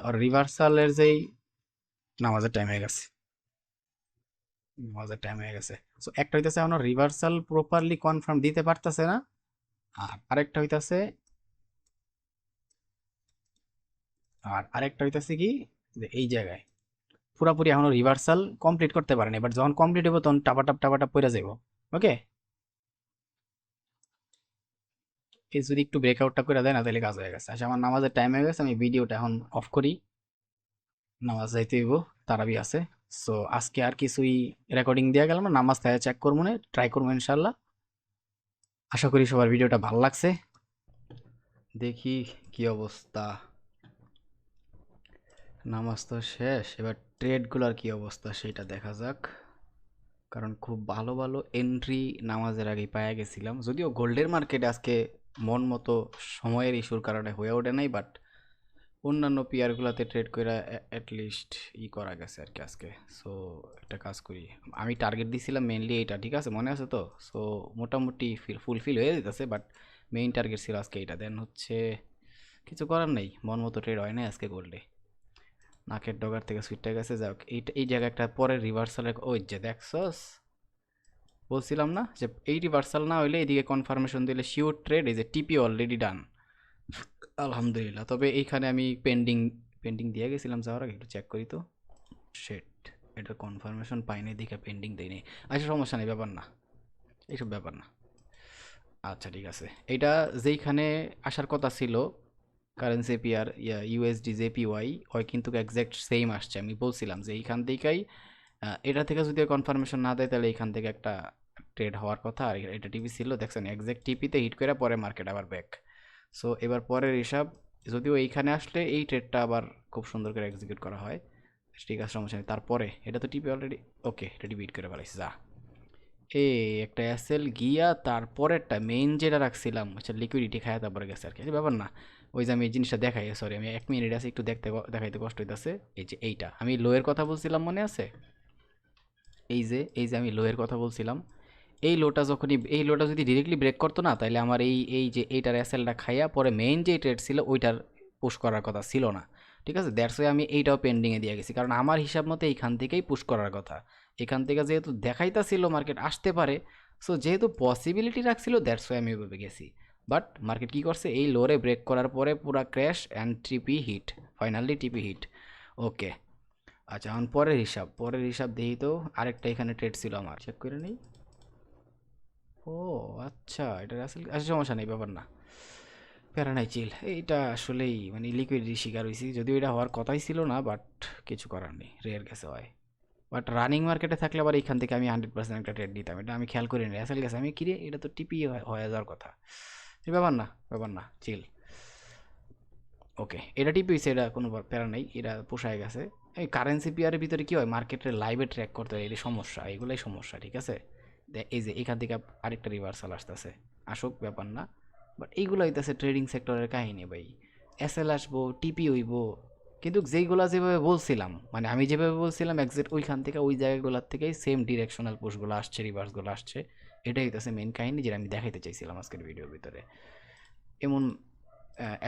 Speaker 1: ওর রিভার্সালের যেই নামাজের টাইম হয়ে গেছে, নামাজের টাইম হয়ে গেছে। সো একটা হইতেছে এখনো রিভার্সাল প্রপারলি কনফার্ম দিতে পারতেছে না, আর আরেকটা হইতেছে, আর আরেকটা হইতেছে কি, যে এই জায়গায় পুরাপুরি এখনো রিভার্সাল কমপ্লিট করতে পারেনি, বাট যখন কমপ্লিট হইব তখন টাপাটাপ টাপাটাপ পড়ে যাইব। ওকে, এই যদি একটু ব্রেকআউটটা করে দেয় না তাহলে কাজ হয়ে গেছে। আচ্ছা, আমার নামাজের টাইম হয়ে গেছে, আমি ভিডিওটা এখন অফ করি, নামাজ যাইতে হইব, তারাবি আছে। সো আজকে আর কিছুই রেকর্ডিং দেওয়া গেল না, নামাজ থেকে চেক করবো না, ট্রাই করবো ইনশাল্লাহ। আশা করি সবার ভিডিওটা ভালো লাগছে। দেখি কি অবস্থা, নামাজ তো শেষ, এবার ট্রেডগুলোর কি অবস্থা সেটা দেখা যাক। কারণ খুব ভালো ভালো এন্ট্রি নামাজের আগেই পাওয়া গেছিলাম, যদিও গোল্ডের মার্কেটে আজকে মন মতো সময়ের ইস্যুর কারণে হয়ে ওঠে নাই, বাট অন্যান্য পেয়ারগুলোতে ট্রেড করে অ্যাটলিস্ট করা গেছে আর কি আজকে। সো একটা কাজ করি, আমি টার্গেট দিছিলাম মেনলি এইটা, ঠিক আছে, মনে আছে তো। সো মোটামুটি ফুলফিল হয়ে যেতেছে, বাট মেইন টার্গেট ছিল আজকে এইটা। দেন হচ্ছে কিছু করার নেই, মন মতো ট্রেড হয় নাই আজকে গোল্ডে, নাকের ডগার থেকে সুইটটা গেছে। যাক, এইটা এই জায়গায় একটা পরের রিভার্সালের, ওই যে দেখছস, বলছিলাম না যে এই রিভার্সাল না হইলে এদিকে কনফার্মেশন দিলে শিওর ট্রেড, এই যে টিপি অলরেডি ডান, আলহামদুলিল্লাহ। তবে এইখানে আমি পেন্ডিং পেন্ডিং দিয়ে গেছিলাম যাওয়ার আগে, একটু চেক করি তো। শেট, এটা কনফার্মেশন পাইনি দেখে পেন্ডিং দেয়নি। আচ্ছা, সমস্যা নেই, ব্যাপার না, এইসব ব্যাপার না। আচ্ছা ঠিক আছে, এটা যেইখানে আসার কথা ছিল কারেন্সি পেয়ার ইউএসডি জেপিওয়াই, ওই কিন্তু একজ্যাক্ট সেম আসছে। আমি বলছিলাম যে এইখান থেকেই এটা থেকে যদি কনফার্মেশন না দেয় তাহলে এইখান থেকে একটা ট্রেড হওয়ার কথা, আর এটা টিপি ছিল, দেখছেন এক্সাক্ট টিপিতে হিট করে পরে মার্কেট আবার ব্যাক। সো এবার পরের হিসাব, যদিও এইখানে আসলে এই ট্রেডটা আবার খুব সুন্দর করে এক্সিকিউট করা হয়, ঠিক আছে সমস্যা নেই। তারপরে এটা তো টিপি অলরেডি, ওকে এটা টিপি হিট করে ফেলাইছি, যা এই একটা এসএল গিয়া তারপরেরটা মেইন যেটা রাখছিলাম, আচ্ছা লিকুইডিটি খায় তারপরে গেছে আর কি, ব্যাপার না। ওই যে আমি এই জিনিসটা দেখাই, সরি আমি 1 মিনিট আছে একটু দেখাইতে কষ্ট হইতেছে। এই যে এইটা আমি লোয়ের কথা বলছিলাম, মনে আছে? এই যে আমি লোয়ের কথা বলছিলাম, এই লোটা যখনই, এই লোটা যদি ডিরেক্টলি ব্রেক করতো না, তাহলে আমার এই যে এইটার এসএলটা খাইয়া পরে মেইন যে ট্রেড ছিল ওইটার পুশ করার কথা ছিল না, ঠিক আছে? দ্যাটস ওয়াই আমি এইটাও পেন্ডিংয়ে দিয়ে গেছি, কারণ আমার হিসাব মতো এইখান থেকেই পুশ করার কথা। এখান থেকে যেহেতু দেখাইতাছিল মার্কেট আসতে পারে, সো যেহেতু পসিবিলিটি রাখছিল, দ্যাটস ওয়াই আমি ওইভাবে গেছি। বাট মার্কেট কী করছে, এই লোরে ব্রেক করার পরে পুরা ক্র্যাশ অ্যান্ড টিপি হিট, ফাইনালি টিপি হিট। ওকে, আচ্ছা এখন পরের হিসাব দেখি তো। আরেকটা এখানে ট্রেড ছিল আমার, চেক করে নেই। ও আচ্ছা, এটা আসলে আচ্ছা সমস্যা নেই, ব্যাপার না, প্যারা নাই, চিল। এইটা আসলেই মানে লিকুইডিটি শিকার হয়েছি, যদিও এটা হওয়ার কথাই ছিল না, বাট কিছু করার নেই, রেয়ার গেছে হয়। বাট রানিং মার্কেটে থাকলে আবার এইখান থেকে আমি 100% একটা ট্রেড নিতাম, এটা আমি খেয়াল করি নি, আসলে গেছে আমি কিরে, এটা তো টিপি হয়ে যাওয়ার কথা। ব্যাপার না চিল। ওকে, এটা টিপি হয়েছে, এটা কোনো প্যারা নেই, এটা পোষায় গেছে। এই কারেন্সি পেয়ারের ভিতরে কি হয়, মার্কেটের লাইভে ট্র্যাক করতে হয়, এই সমস্যা, এগুলোই সমস্যা, ঠিক আছে? এই যে এখান থেকে আরেকটা রিভার্সাল আসতেছে, আসুক, ব্যাপার না। বাট এইগুলো হইতেছে ট্রেডিং সেক্টরের কাহিনী ভাই। এসএল আসবো, টিপি হইব, কিন্তু যেইগুলা যেভাবে বলছিলাম, মানে আমি যেভাবে বলছিলাম এক্সাক্ট ওইখান থেকে ওই জায়গাগুলোর থেকেই সেম ডিরেকশনাল পুশগুলো আসছে, রিভার্সগুলো আসছে। এটাই হইতেছে মেন কাহিনী, যেটা আমি দেখাইতে চাইছিলাম আজকের ভিডিওর ভিতরে। এমন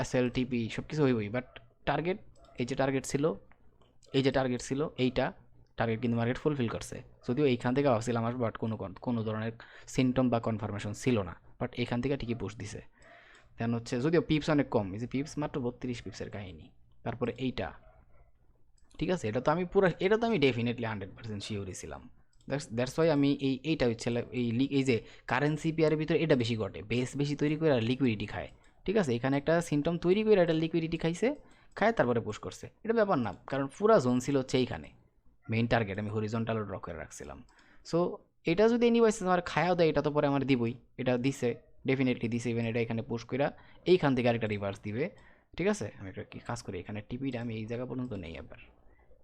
Speaker 1: এসএল টিপি সব কিছু হইবই, বাট টার্গেট, এই যে টার্গেট ছিল, এইটা টার্গেট কিন্তু মার্কেট ফুলফিল করছে। যদিও এইখান থেকে ভাবছিলাম আসবো, বাট কোনো ধরনের সিমটম বা কনফার্মেশন ছিল না, বাট এখান থেকে ঠিকই পুশ দিছে। দেন হচ্ছে যদিও পিপস অনেক কম, এই যে পিপস মাত্র 32 পিপসের কাহিনী। তারপরে এইটা, ঠিক আছে, এটা তো আমি ডেফিনেটলি 100% শিওরই ছিলাম। দ্যাটস ওয়াই আমি এইটা হচ্ছে এই যে কারেন্সি পেয়ারের ভিতরে এটা বেশি ঘটে, বেশি তৈরি করে আর লিকুইডিটি খায়, ঠিক আছে? এখানে একটা সিমটম তৈরি করে এটা লিকুইডিটি খায় তারপরে পুশ করছে, এটা ব্যাপার না, কারণ পুরা জোন ছিল হচ্ছে এইখানে, মেইন টার্গেট আমি হরিজন্টাল ড্র করে রাখছিলাম। সো এটা যদি এনিওয়াইজ আমার খায়াও দেয়, এটা তো পরে আমার দিবই, এটা দিছে, ডেফিনেটলি দিছে। ইভেন এটা এখানে পুশ করে এইখান থেকে আরেকটা রিভার্স দিবে, ঠিক আছে? আমি একটা কি কাজ করি, এখানে টিপিটা আমি এই জায়গা পর্যন্ত নেই আবার,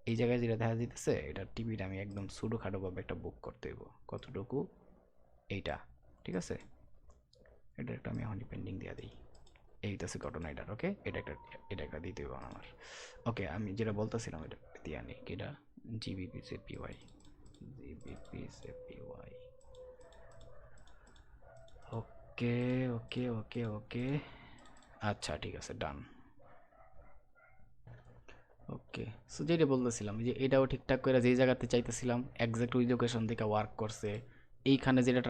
Speaker 1: এই জায়গায় যেটা দেখা যেতেছে, এটা টিপিটা আমি একদম ছোটো খাটোভাবে একটা বুক করতে হইব, কতটুকু, এইটা, ঠিক আছে? এটা একটা আমি এখন পেন্ডিং দিয়ে দিই, এইটাছে ঘটনা এটার। ওকে, এটা একটা দিতে হইব আমার। ওকে, আমি যেটা বলতেছিলাম এটা দিয়ে আনি, এটা জিবিপি জেপিওয়াই, ওকে ওকে ওকে ওকে, আচ্ছা ঠিক আছে, ডান। ওকে, সো যেটা বলতেছিলাম যে এটাও ঠিকঠাক করে যেই জায়গাতে চাইতেছিলাম একজ্যাক্ট ওই লোকেশন থেকে ওয়ার্ক করছে। এইখানে যেটা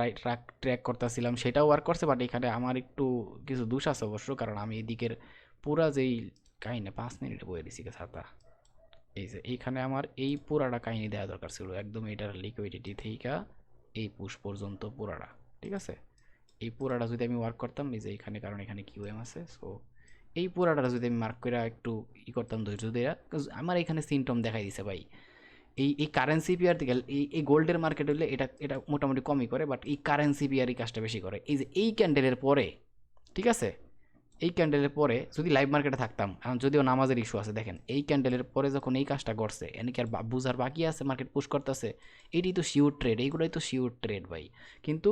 Speaker 1: ট্র্যাক করতেছিলাম সেটাও ওয়ার্ক করছে, বাট এখানে আমার একটু কিছু দোষ আছে অবশ্য, কারণ আমি এদিকের পুরা যেই কাহিনী 5 মিনিটে বয়ে দিছি ছাতা। এই যে এইখানে আমার এই পুরাটা কাহিনী দেওয়া দরকার ছিল, একদম এটার লিকুইডিটি থেকে এই পুশ পর্যন্ত পুরাটা, ঠিক আছে? এই পুরাটা যদি আমি ওয়ার্ক করতাম, এই যে এখানে, কারণ এখানে কিউএম আছে, সো এই পুরাটা যদি আমি মার্ক করে একটু করতাম ধৈর্য দিয়ে, আমার এখানে সিমটম দেখাই দিছে ভাই। এই কারেন্সি পেয়ার থেকে এই গোল্ডের মার্কেট হলে এটা এটা মোটামুটি কমই করে, বাট এই কারেন্সি পেয়ার এই কাজটা বেশি করে। এই যে এই ক্যান্ডেলের পরে, ঠিক আছে, এই ক্যান্ডেলের পরে যদি লাইভ মার্কেটে থাকতাম, এখন যদিও নামাজের ইস্যু আছে, দেখেন এই ক্যান্ডেলের পরে যখন এই কাজটা করছে, এনেকি আর বুঝার বাকি আছে মার্কেট পুশ করতেছে, এটি তো শিওর ট্রেড, এইগুলোই তো শিওর ট্রেড ভাই। কিন্তু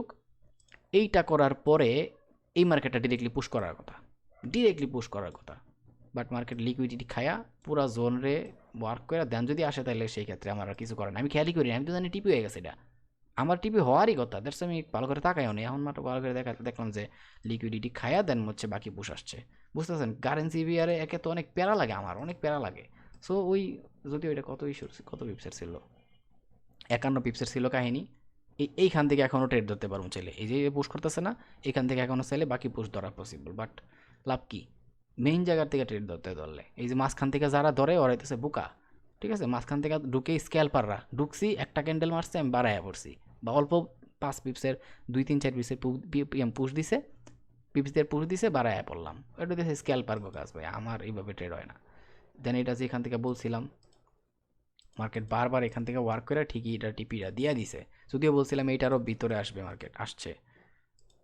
Speaker 1: এইটা করার পরে এই মার্কেটটা ডিরেক্টলি পুশ করার কথা, বাট মার্কেট লিকুইডিটি খায়া পুরা জোন রে ওয়ার্ক করে দেন যদি আসে, তাহলে সেই ক্ষেত্রে আমার আর কিছু করার না, আমি খেয়ালই করি না, আমি তো জানি টিপি হয়ে গেছে, এটা আমার টিপি হওয়ারই কথা, দ্যাটস আমি ভালো করে তাকাইও নি, এখন মাত্র ভালো করে দেখলাম যে লিকুইডিটি খায়া দেন হচ্ছে বাকি পুশ আসছে। বুঝতেছেন, কারেন্সি বিয়ারে একে তো অনেক প্যারা লাগে, আমার অনেক প্যারা লাগে। সো ওই, যদিও এটা কত পিপসের ছিল, 51 পিপসের ছিল কাহিনী। এইখান থেকে এখনও ট্রেড ধরতে পারবো চাইলে, এই যে পুশ করতেছে না, এখান থেকে এখনও চাইলে বাকি পুশ ধরা পসিবল, বাট লাভ কি, মেইন জায়গার থেকে ট্রেড ধরলে এই যে মাঝখান থেকে যারা ধরে ওরা হইতেছে বোকা, ঠিক আছে? মাঝখান থেকে ঢুকে স্ক্যালপাররা ঢুকছি, একটা ক্যান্ডেল মারছে, আমি বাড়াইয়া পড়ছি, বা অল্প 5 পিপসের 2-3-4 পিপসের পুশ দিছে, পিপসদের পুশ দিছে, বাড়াইয়া পড়লাম, এটা হচ্ছে স্ক্যালপার কাজ ভাই, আমার এইভাবে ট্রেড হয় না। দেন এটা যে এখান থেকে বলছিলাম, মার্কেট বারবার এখান থেকে ওয়ার্ক করে ঠিকই এটা টিপিটা দিয়ে দিছে, যদিও বলছিলাম এইটারও ভিতরে আসবে, মার্কেট আসছে।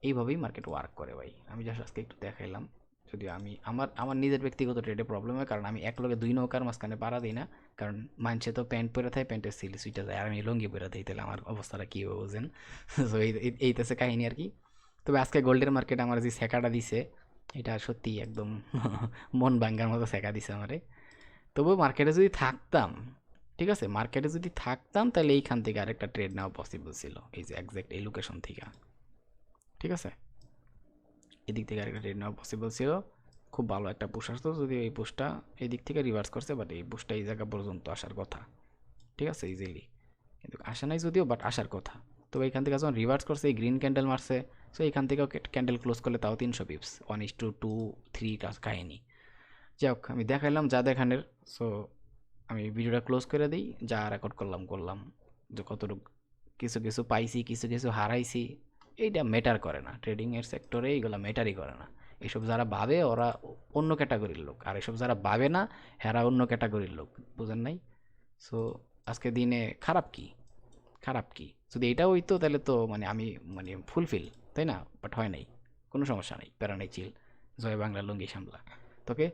Speaker 1: এইভাবেই মার্কেট ওয়ার্ক করে ভাই। আমি জাস্ট আজকে একটু দেখাইলাম, যদিও আমি আমার আমার নিজের ব্যক্তিগত ট্রেডে প্রবলেম হয়, কারণ আমি এক লগে দুই নৌকার মাঝখানে পাড়া দিই না। কারণ মানুষে তো প্যান্ট পরে থাকে, প্যান্টের সিলি সুইটা যায়, আর আমি লঙ্গি পরে থাকি, তাহলে আমার অবস্থাটা কী হবে বুঝেন। সো এইটাছে কাহিনী আর কি। তবে আজকে গোল্ডের মার্কেট আমার যে সেকাটা দিছে, এটা সত্যি একদম মন ভাঙ্গার মতো সেকা দিছে আমারে। তবু মার্কেটে যদি থাকতাম, ঠিক আছে, মার্কেটে যদি থাকতাম তাহলে এইখান থেকে আরেকটা ট্রেড নেওয়া পসিবল ছিল, এই যে একজ্যাক্ট এই লোকেশন থেকে, ঠিক আছে, এদিক থেকে আরেকটা ট্রেড নেওয়া পসিবল ছিল। খুব ভালো একটা পুশ আসতো, যদি এই পুশটা এই দিক থেকে রিভার্স করছে, বাট এই পুশটা এই জায়গা পর্যন্ত আসার কথা, ঠিক আছে, ইজিলি। কিন্তু আসে নাই যদিও, বাট আসার কথা। তবে এখান থেকে যখন রিভার্স করছে, এই গ্রিন ক্যান্ডেল মারছে, সো এখান থেকেও ক্যান্ডেল ক্লোজ করলে তাও 300 পিপস, 1:2 3 কাহিনী। যাই হোক, আমি দেখাইলাম যা দেখানের। সো আমি ভিডিওটা ক্লোজ করে দিই, যা রেকর্ড করলাম করলাম, যে কতটুকু কিছু কিছু পাইছি, কিছু কিছু হারাইছি, এইটা ম্যাটার করে না ট্রেডিংয়ের সেক্টরে, এইগুলো ম্যাটারই করে না। এসব যারা ভাবে ওরা অন্য ক্যাটাগরির লোক, আর এসব যারা ভাবে না হেরা অন্য ক্যাটাগরির লোক, বুঝেন নাই? সো আজকে দিনে খারাপ কি, খারাপ কি, যদি এটা হইতো তাহলে তো মানে আমি মানে ফুলফিল, তাই না? বাট হয় নাই, কোনো সমস্যা নেই, প্যারা নেই, চিল। জয় বাংলা, লুঙ্গি সামলা। তোকে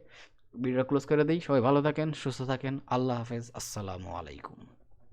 Speaker 1: ভিডিওটা ক্লোজ করে দিই। সবাই ভালো থাকেন, সুস্থ থাকেন, আল্লাহ হাফেজ, আসসালামু আলাইকুম।